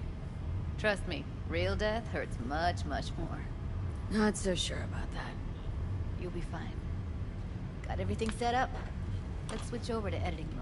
Trust me, real death hurts much, much more. Not so sure about that. You'll be fine. Got everything set up? Let's switch over to editing mode.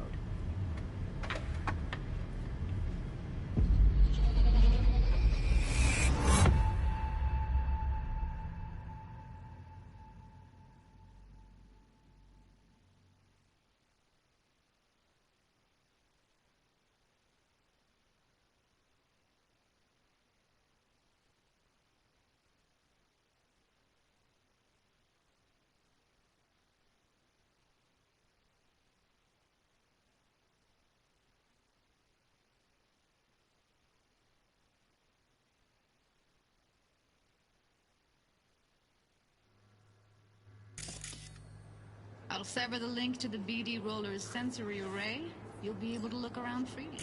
I'll sever the link to the BD Roller's sensory array. You'll be able to look around freely.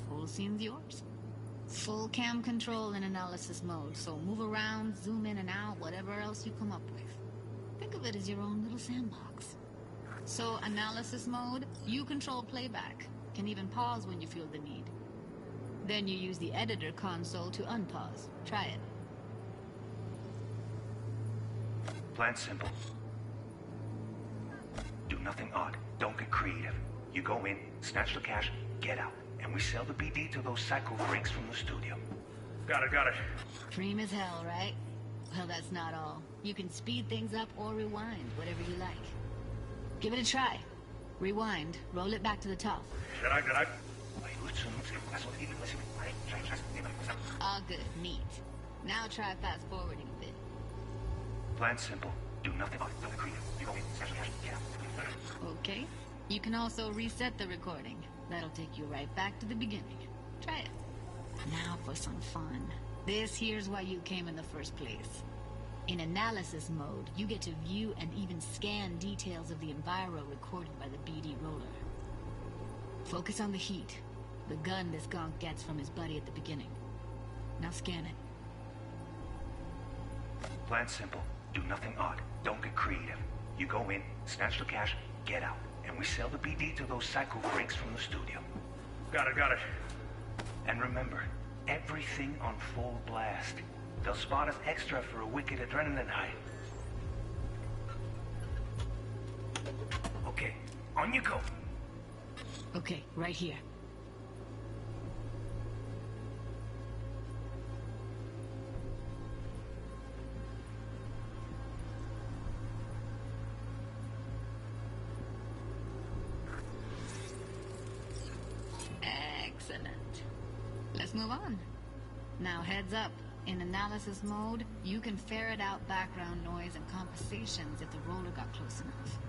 Whole scene's yours. Full cam control in analysis mode, so move around, zoom in and out, whatever else you come up with. Think of it as your own little sandbox. So, analysis mode, you control playback. Can even pause when you feel the need. Then you use the editor console to unpause. Try it. Plan simple. Do nothing odd. Don't get creative. You go in, snatch the cash, get out. And we sell the BD to those psycho freaks from the studio. Got it. Cream as hell, right? Well, that's not all. You can speed things up or rewind, whatever you like. Give it a try. Rewind. Roll it back to the top. All good. Neat. Now try fast forwarding a bit. Plan simple. Do nothing but the creative. You go in, special cash, get out. Okay. You can also reset the recording. That'll take you right back to the beginning. Try it. Now for some fun. This here's why you came in the first place. In analysis mode, you get to view and even scan details of the enviro recorded by the BD roller. Focus on the heat, the gun this gonk gets from his buddy at the beginning. Now scan it. Plan simple. Do nothing odd. Don't get creative. You go in, snatch the cash, get out. And we sell the BD to those psycho freaks from the studio. Got it. And remember, everything on full blast. They'll spot us extra for a wicked adrenaline high. Okay, on you go. Okay, right here. Excellent. Let's move on. Now heads up. In analysis mode, you can ferret out background noise and conversations if the roller got close enough.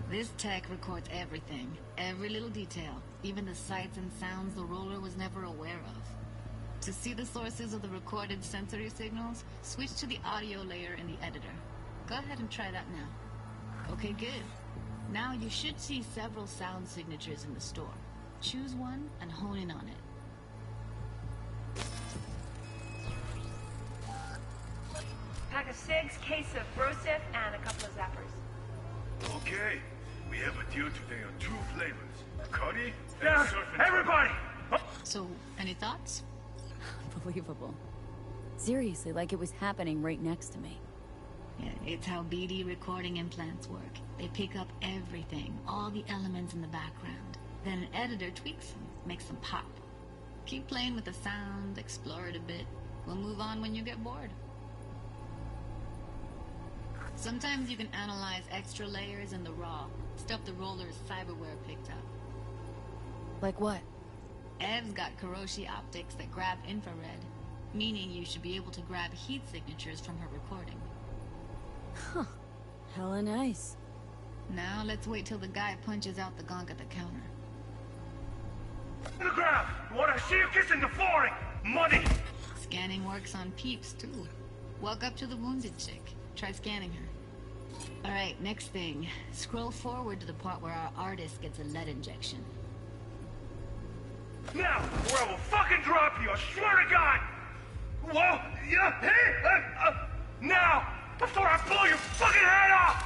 This tech records everything, every little detail, even the sights and sounds the roller was never aware of. To see the sources of the recorded sensory signals, switch to the audio layer in the editor. Go ahead and try that now. Okay, good. Now you should see several sound signatures in the store. Choose one and hone in on it. Pack of cigs, case of Brosif, and a couple of zappers. Okay. We have a deal today on 2 flavors. Cuddy and Down! surf and Everybody! So, any thoughts? Unbelievable. Seriously, like it was happening right next to me. Yeah, it's how BD recording implants work. They pick up everything, all the elements in the background. Then an editor tweaks them, makes them pop. Keep playing with the sound, explore it a bit. We'll move on when you get bored. Sometimes you can analyze extra layers in the raw, stuff the roller's cyberware picked up. Like what? Ev's got Kiroshi optics that grab infrared, meaning you should be able to grab heat signatures from her recording. Huh. Hella nice. Now let's wait till the guy punches out the gonk at the counter. On the ground! What I see you kissing the flooring! Money! Scanning works on peeps, too. Walk up to the wounded chick. Try scanning her. Alright, next thing. Scroll forward to the part where our artist gets a lead injection. Now, or I will fucking drop you, I swear to God! Whoa! Yeah! Hey! Now! Before I blow your fucking head off!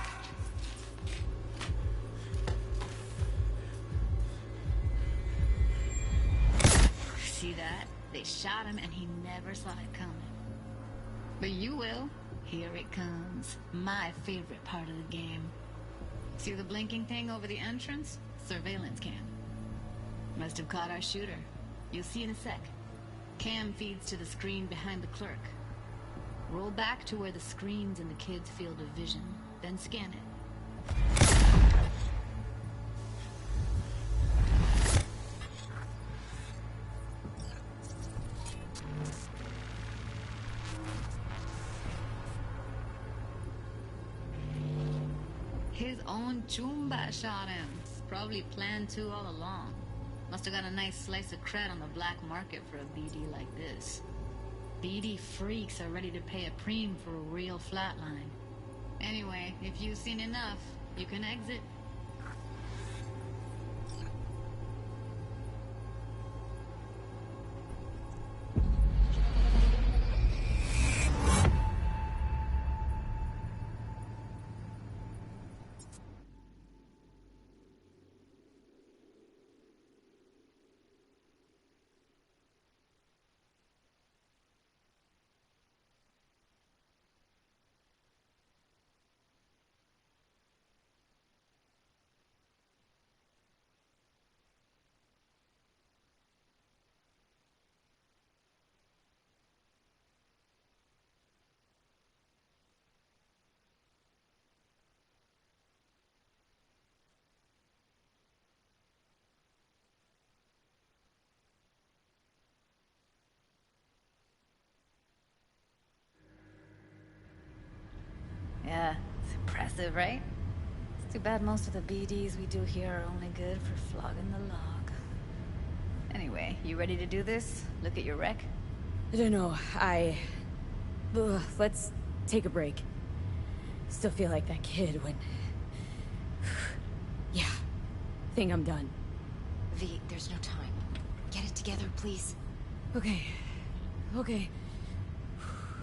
See that? They shot him and he never saw it coming. But you will. Here it comes. My favorite part of the game. See the blinking thing over the entrance? Surveillance cam. Must have caught our shooter. You'll see in a sec. Cam feeds to the screen behind the clerk. Roll back to where the screen's in the kid's field of vision, then scan it. His own Chumba shot him. Probably planned to all along. Must have got a nice slice of cred on the black market for a BD like this. BD freaks are ready to pay a preem for a real flatline. Anyway, if you've seen enough, you can exit. Yeah, it's impressive, right? It's too bad most of the BDs we do here are only good for flogging the log. Anyway, you ready to do this? Look at your wreck? I don't know, let's take a break. Still feel like that kid when... Yeah, think I'm done. V, there's no time. Get it together, please. Okay.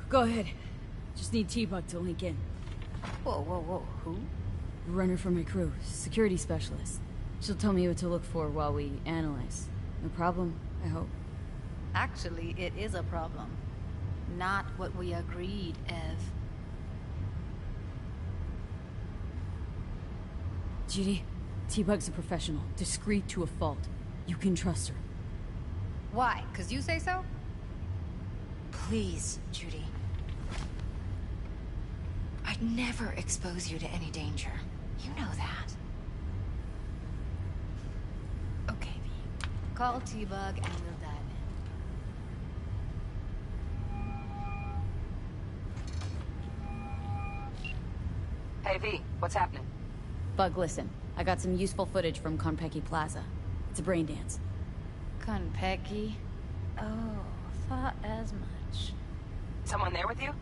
Go ahead. Just need T-Bug to link in. Whoa, who? Runner for my crew, security specialist. She'll tell me what to look for while we analyze. No problem, I hope. Actually, it is a problem. Not what we agreed, Ev. Judy, T-Bug's a professional, discreet to a fault. You can trust her. Why? 'Cause you say so? Please, Judy. I'd never expose you to any danger. You know that. Okay, V. Call T-Bug and we'll dive in. Hey, V, what's happening? Bug, listen. I got some useful footage from Konpeki Plaza. It's a brain dance. Konpeki? Oh, thought as much. Someone there with you?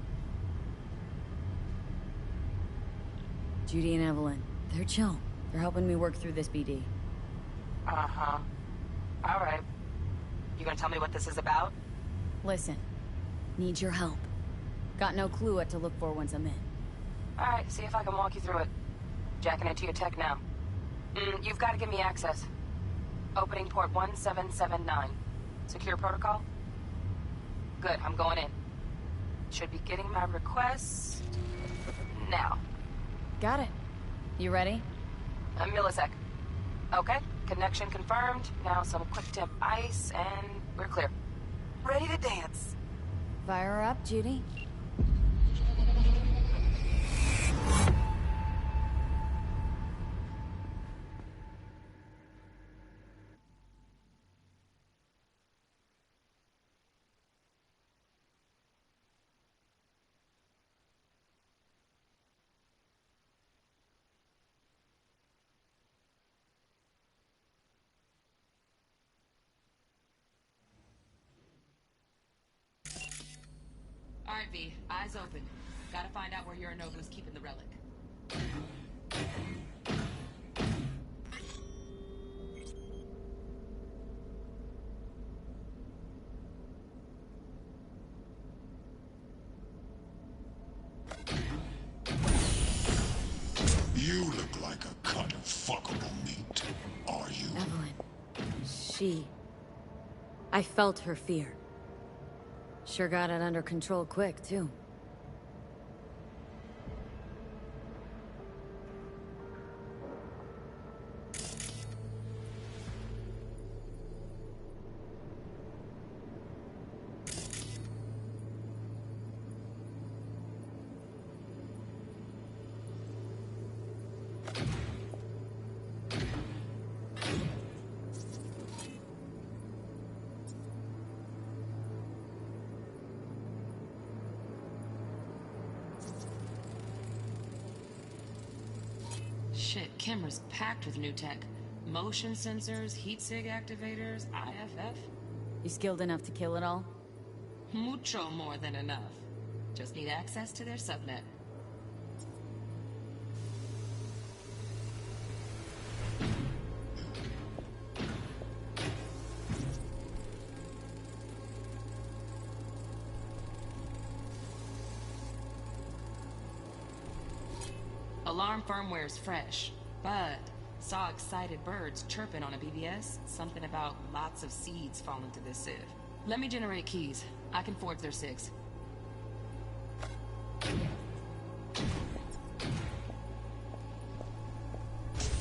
Judy and Evelyn. They're chill. They're helping me work through this BD. Uh-huh. All right. You gonna tell me what this is about? Listen. Need your help. Got no clue what to look for once I'm in. All right, see if I can walk you through it. Jacking into your tech now. You've got to give me access. Opening port 1779. Secure protocol? Good, I'm going in. Should be getting my request now. Got it. You ready? A millisec. Okay, connection confirmed. Now some quick temp ice, and we're clear. Ready to dance. Fire her up, Judy. Alright, V. Eyes open. Gotta find out where Uranogla's keeping the relic. You look like a cut of fuckable meat. Are you? Evelyn. I felt her fear. Sure got it under control quick, too. Shit, camera's packed with new tech. Motion sensors, heat sig activators, IFF. You skilled enough to kill it all? Mucho more than enough. Just need access to their subnet. Alarm firmware's fresh, but saw excited birds chirping on a BBS. Something about lots of seeds falling to this sieve. Let me generate keys. I can forge their SIGs.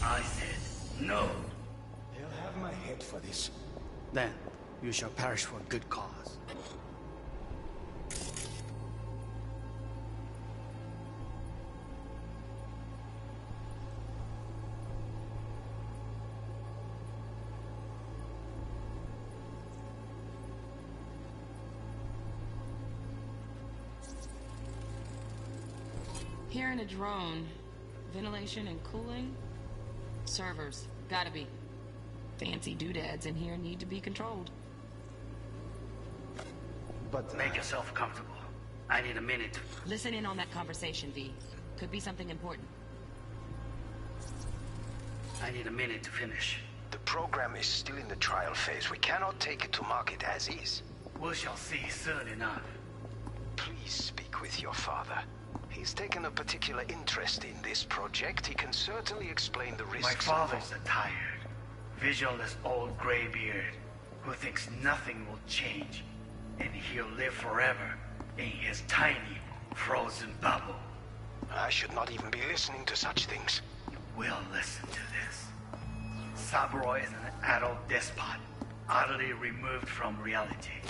I said no. They'll have my head for this. Then, you shall perish for a good cause. Hearing a drone. Ventilation and cooling? Servers. Gotta be. Fancy doodads in here need to be controlled. But make yourself comfortable. I need a minute. Listen in on that conversation, V. Could be something important. I need a minute to finish. The program is still in the trial phase. We cannot take it to market as is. We shall see soon enough. Please speak with your father. He's taken a particular interest in this project. He can certainly explain the risks. My father's a tired, visionless old graybeard who thinks nothing will change, and he'll live forever in his tiny, frozen bubble. I should not even be listening to such things. You will listen to this. Saburo is an adult despot, utterly removed from reality.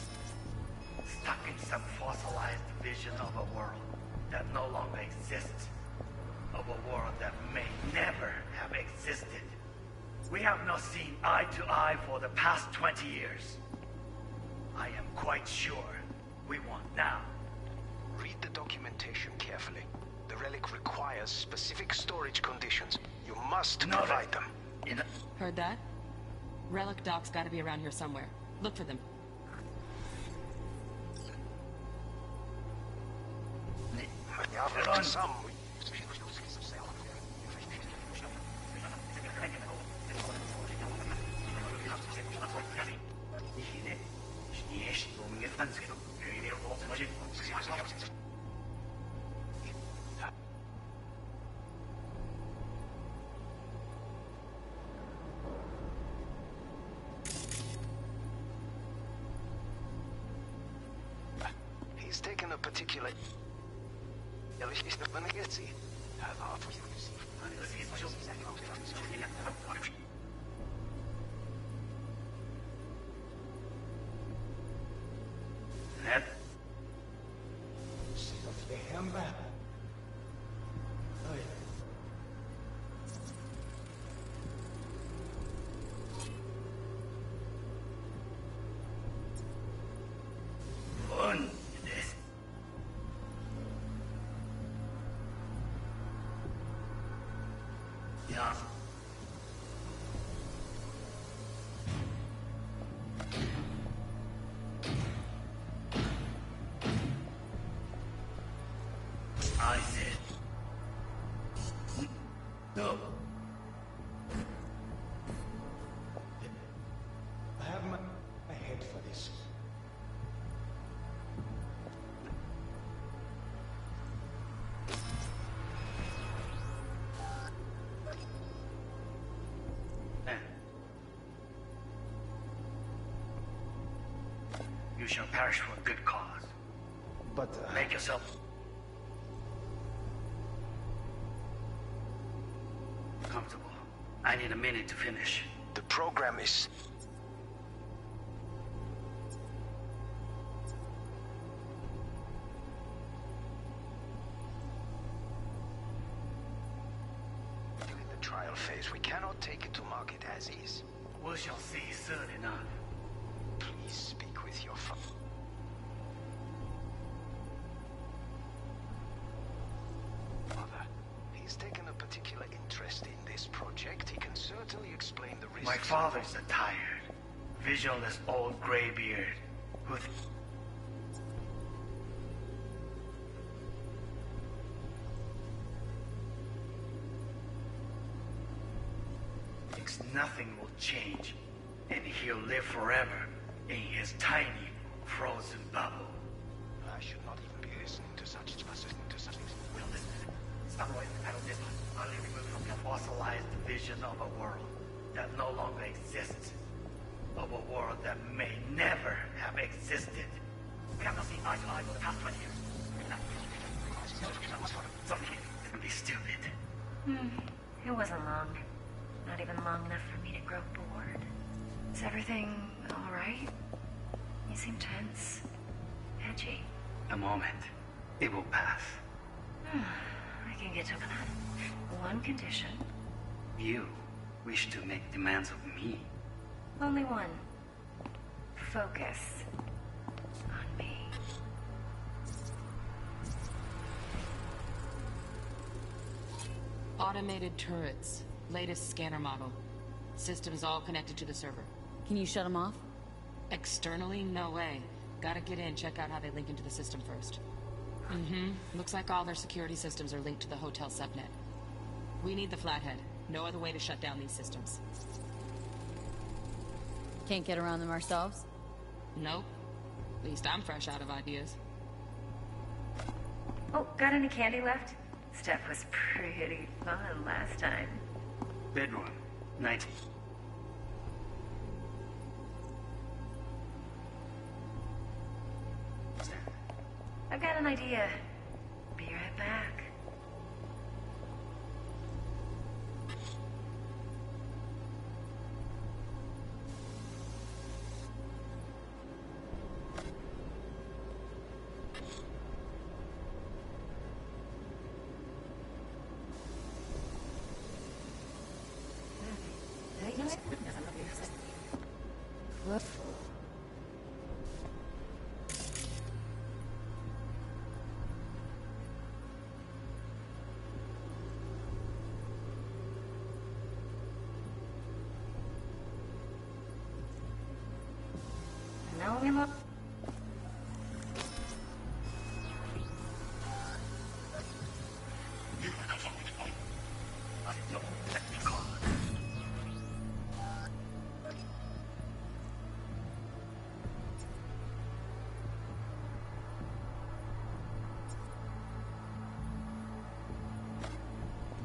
Stuck in some fossilized vision of a world that no longer exists. Of a world that may never have existed. We have not seen eye to eye for the past 20 years. I am quite sure we want now. Read the documentation carefully. The relic requires specific storage conditions. You must provide them. Heard that? Relic docks gotta be around here somewhere. Look for them. Some. He's taken a particular... I said... No. I have my head for this. You shall perish for a good cause. But... Make yourself... comfortable. I need a minute to finish. The program is... in the trial phase. We cannot take it to market as is. We shall see soon enough. Please speak with your father. He's taken a particular interest in this project. He can certainly explain the risks. My father's a tired, visionless old graybeard who thinks nothing will change, and he'll live forever in his tiny, frozen bubble. I should not even be listening to such things. Well, listen. Saburo is an adult despot, utterly removed from the fossilized vision of a world that no longer exists. Of a world that may never have existed. We have not seen eye to eye for the past 20 years. Something isn't be stupid. It wasn't long. Not even long enough for me to grow bored. Is everything all right? You seem tense. Edgy. A moment. It will pass. I can get over that. One condition. You wish to make demands of me. Only one. Focus on me. Automated turrets. Latest scanner model. Systems all connected to the server. Can you shut them off? Externally, no way. Gotta get in, check out how they link into the system first. Looks like all their security systems are linked to the hotel subnet. We need the Flathead. No other way to shut down these systems. Can't get around them ourselves? Nope. At least I'm fresh out of ideas. Oh, got any candy left? Stuff was pretty fun last time. Bedroom, 19. I've got an idea. Be right back. Now we look.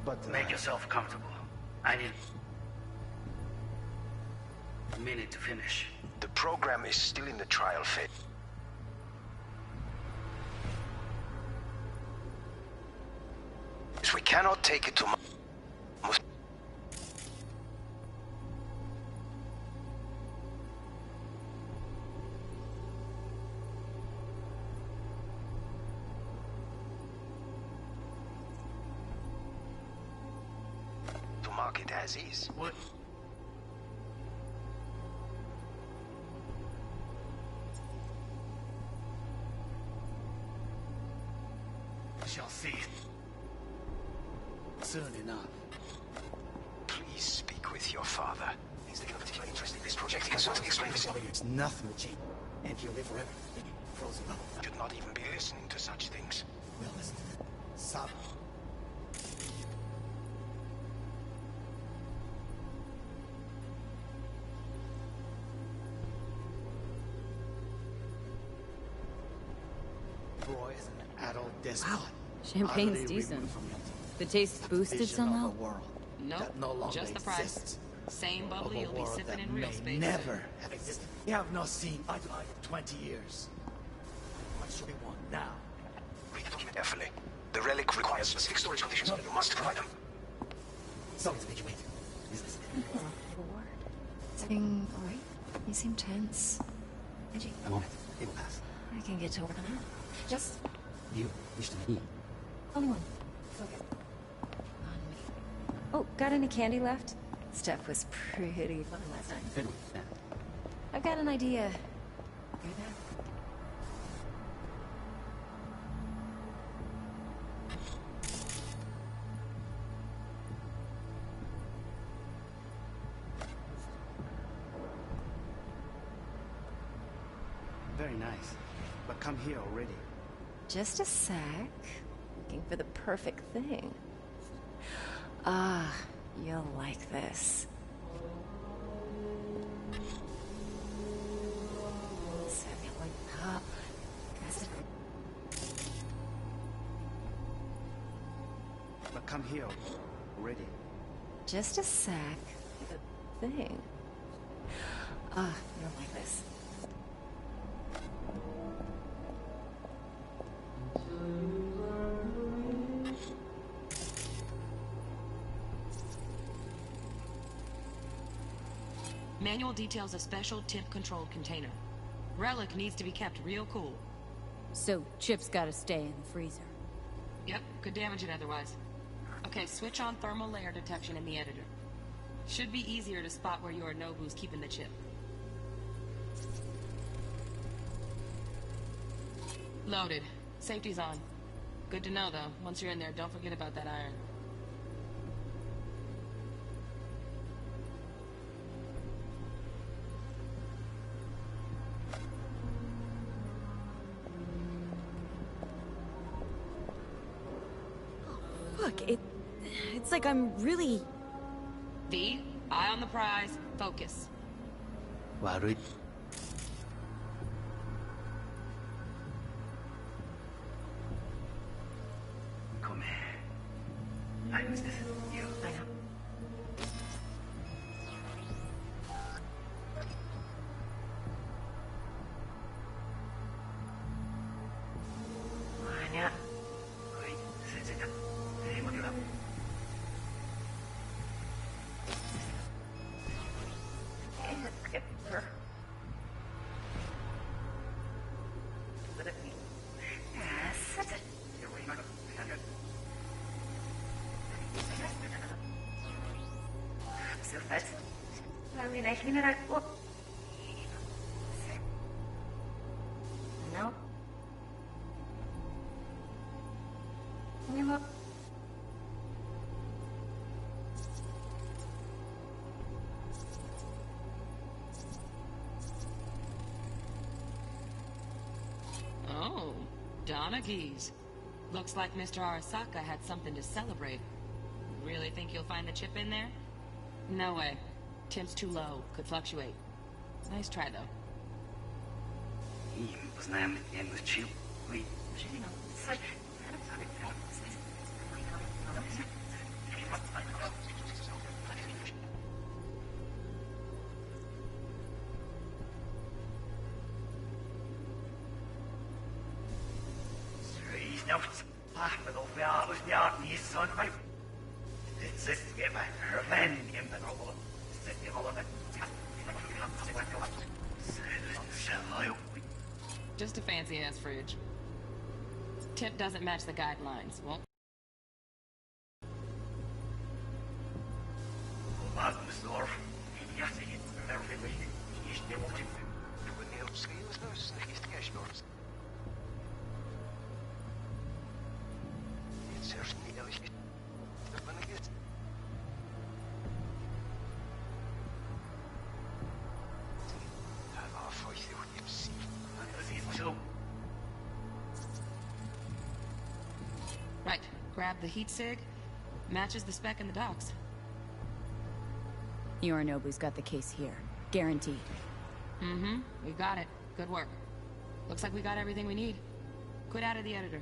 But make yourself comfortable. I need a minute to finish. The program is still in the trial phase. We cannot take it to mark it as is. What? Shall see. Soon enough. Please speak with your father. He's taken a particular interest in this project. He can certainly explain this. It's nothing will change. And he'll live forever. Frozen up. You should not even be listening to such things. Well, listen to this. Stop. Roy is an adult despot. Champagne's decent. The taste boosted somehow? Nope, No longer just the price. exists. Same Of bubbly a you'll be world sipping that in real may space. never have existed. You have not seen eye to eye for 20 years. What should we want now? Read the document carefully. The relic requires specific storage conditions. You must provide them. Sorry to make you wait. Business. Everything alright? You seem tense. Edgy. A moment. It will pass. I can get to work on it. Just You wish to meet me. only one. It's okay. On me. Oh, got any candy left? Stuff was pretty fun last time. Good. I've got an idea. Hear that? Very nice. But come here already. Just a sec. Looking for the perfect thing. Ah, you'll like this. But come here already. Just a sec. The thing. Ah, you'll like this. Manual details a special temp-controlled container. Relic needs to be kept real cool. So, Chip's gotta stay in the freezer. Yep, could damage it otherwise. Okay, switch on thermal layer detection in the editor. Should be easier to spot where Yorinobu's keeping the chip. Loaded. Safety's on. Good to know, though. Once you're in there, don't forget about that iron. Fuck, it's like I'm really... V, eye on the prize, focus. Worried. Come here. I was this you. I know. 아니야. 거의 세제가 대머리라고. No. Oh, Donna keys. Looks like Mr. Arasaka had something to celebrate. Really think you'll find the chip in there? No way. Temp's too low. Could fluctuate. Nice try, though. Just a fancy-ass fridge. Tip doesn't match the guidelines. Won't... Right. Grab the heat sig. Matches the spec in the docks. Yorinobu's got the case here. Guaranteed. Mm-hmm. We got it. Good work. Looks like we got everything we need. Quit out of the editor.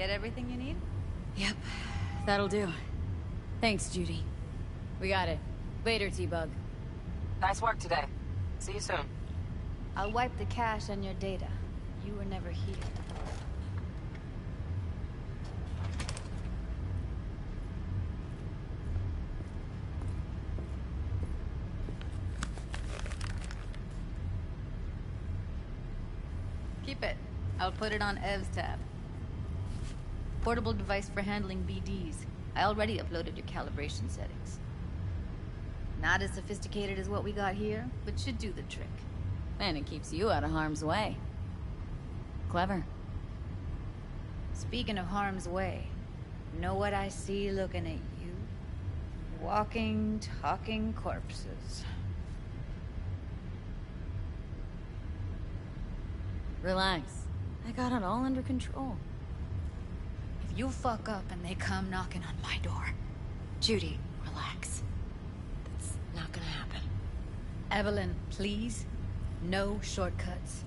Get everything you need? Yep, that'll do. Thanks, Judy. We got it. Later, T-Bug. Nice work today. See you soon. I'll wipe the cache on your data. You were never here. Keep it. I'll put it on Ev's tab. Portable device for handling BDs. I already uploaded your calibration settings. Not as sophisticated as what we got here, but should do the trick. And it keeps you out of harm's way. Clever. Speaking of harm's way, know what I see looking at you? Walking, talking corpses. Relax. I got it all under control. If you fuck up and they come knocking on my door... Judy, relax. That's not gonna happen. Evelyn, please. No shortcuts.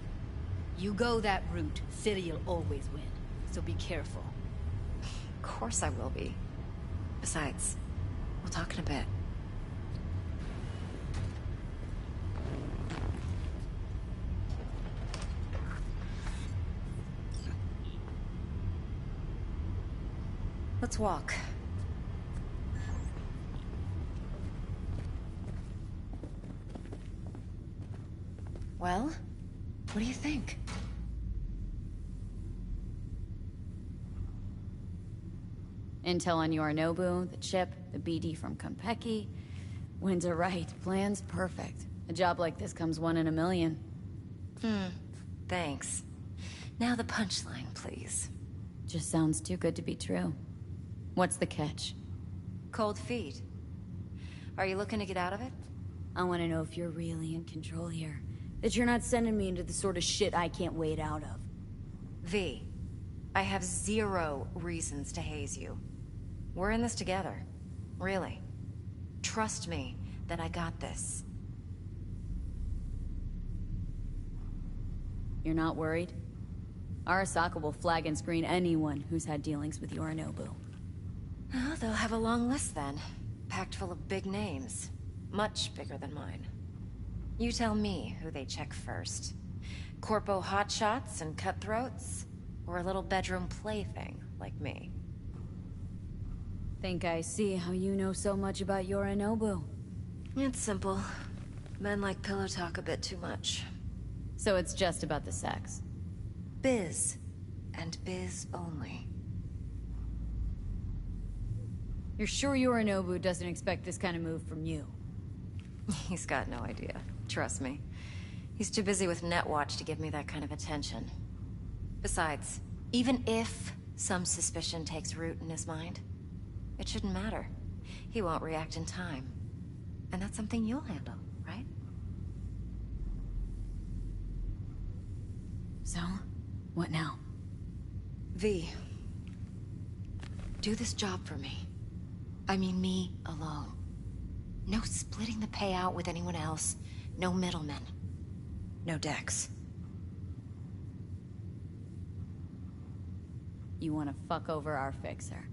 You go that route, City'll always win. So be careful. Of course I will be. Besides, we'll talk in a bit. Let's walk. Well, what do you think? Intel on Yorinobu, the chip, the BD from Konpeki. Winds right, plan's perfect. A job like this comes 1 in a million. Thanks. Now the punchline, please. Just sounds too good to be true. What's the catch? Cold feet. Are you looking to get out of it? I want to know if you're really in control here. That you're not sending me into the sort of shit I can't wait out of. V, I have 0 reasons to haze you. We're in this together. Really. Trust me that I got this. You're not worried? Arasaka will flag and screen anyone who's had dealings with Yorinobu. Oh, they'll have a long list then. Packed full of big names. Much bigger than mine. You tell me who they check first. Corpo hotshots and cutthroats? Or a little bedroom plaything like me? Think I see how you know so much about Yorinobu. It's simple. Men like pillow talk a bit too much. So it's just about the sex. Biz. And biz only. You're sure Yorinobu doesn't expect this kind of move from you? He's got no idea. Trust me. He's too busy with Netwatch to give me that kind of attention. Besides, even if some suspicion takes root in his mind, it shouldn't matter. He won't react in time. And that's something you'll handle, right? So, what now? V. Do this job for me. I mean me alone. No splitting the payout with anyone else. No middlemen. No Dex. You want to fuck over our fixer.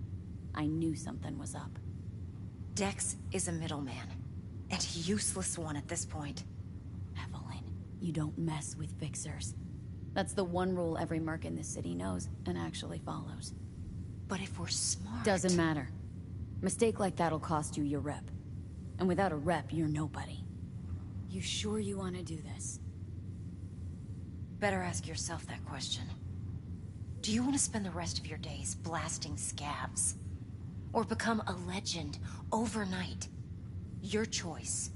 I knew something was up. Dex is a middleman. And a useless one at this point. Evelyn, you don't mess with fixers. That's the one rule every merc in this city knows and actually follows. But if we're smart... Doesn't matter. Mistake like that'll cost you your rep. And without a rep, you're nobody. You sure you want to do this? Better ask yourself that question. Do you want to spend the rest of your days blasting scabs? Or become a legend overnight? Your choice.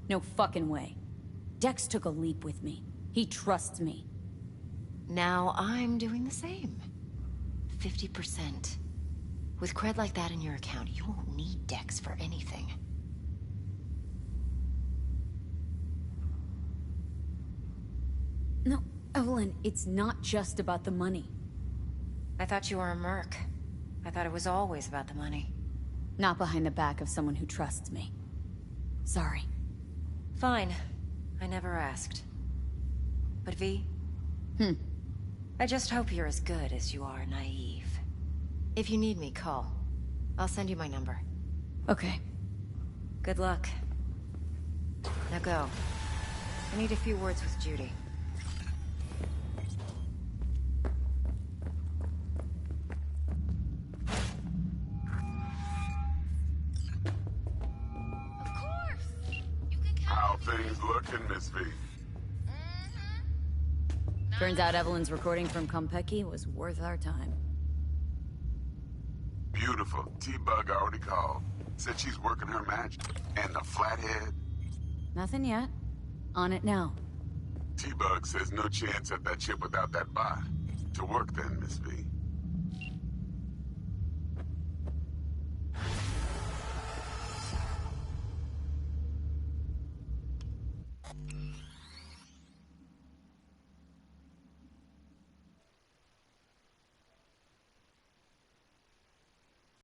No fucking way. Dex took a leap with me. He trusts me. Now I'm doing the same. 50%. With cred like that in your account, you won't need Dex for anything. No, Evelyn, it's not just about the money. I thought you were a merc. I thought it was always about the money. Not behind the back of someone who trusts me. Sorry. Fine. I never asked. But V? I just hope you're as good as you are naive. If you need me, call. I'll send you my number. Okay. Good luck. Now go. I need a few words with Judy. How things looking, Miss V? Turns out Evelyn's recording from Konpeki was worth our time. Beautiful. T-Bug already called. Said she's working her magic. And the flathead? Nothing yet. On it now. T-Bug says no chance at that chip without that buy. To work then, Miss V.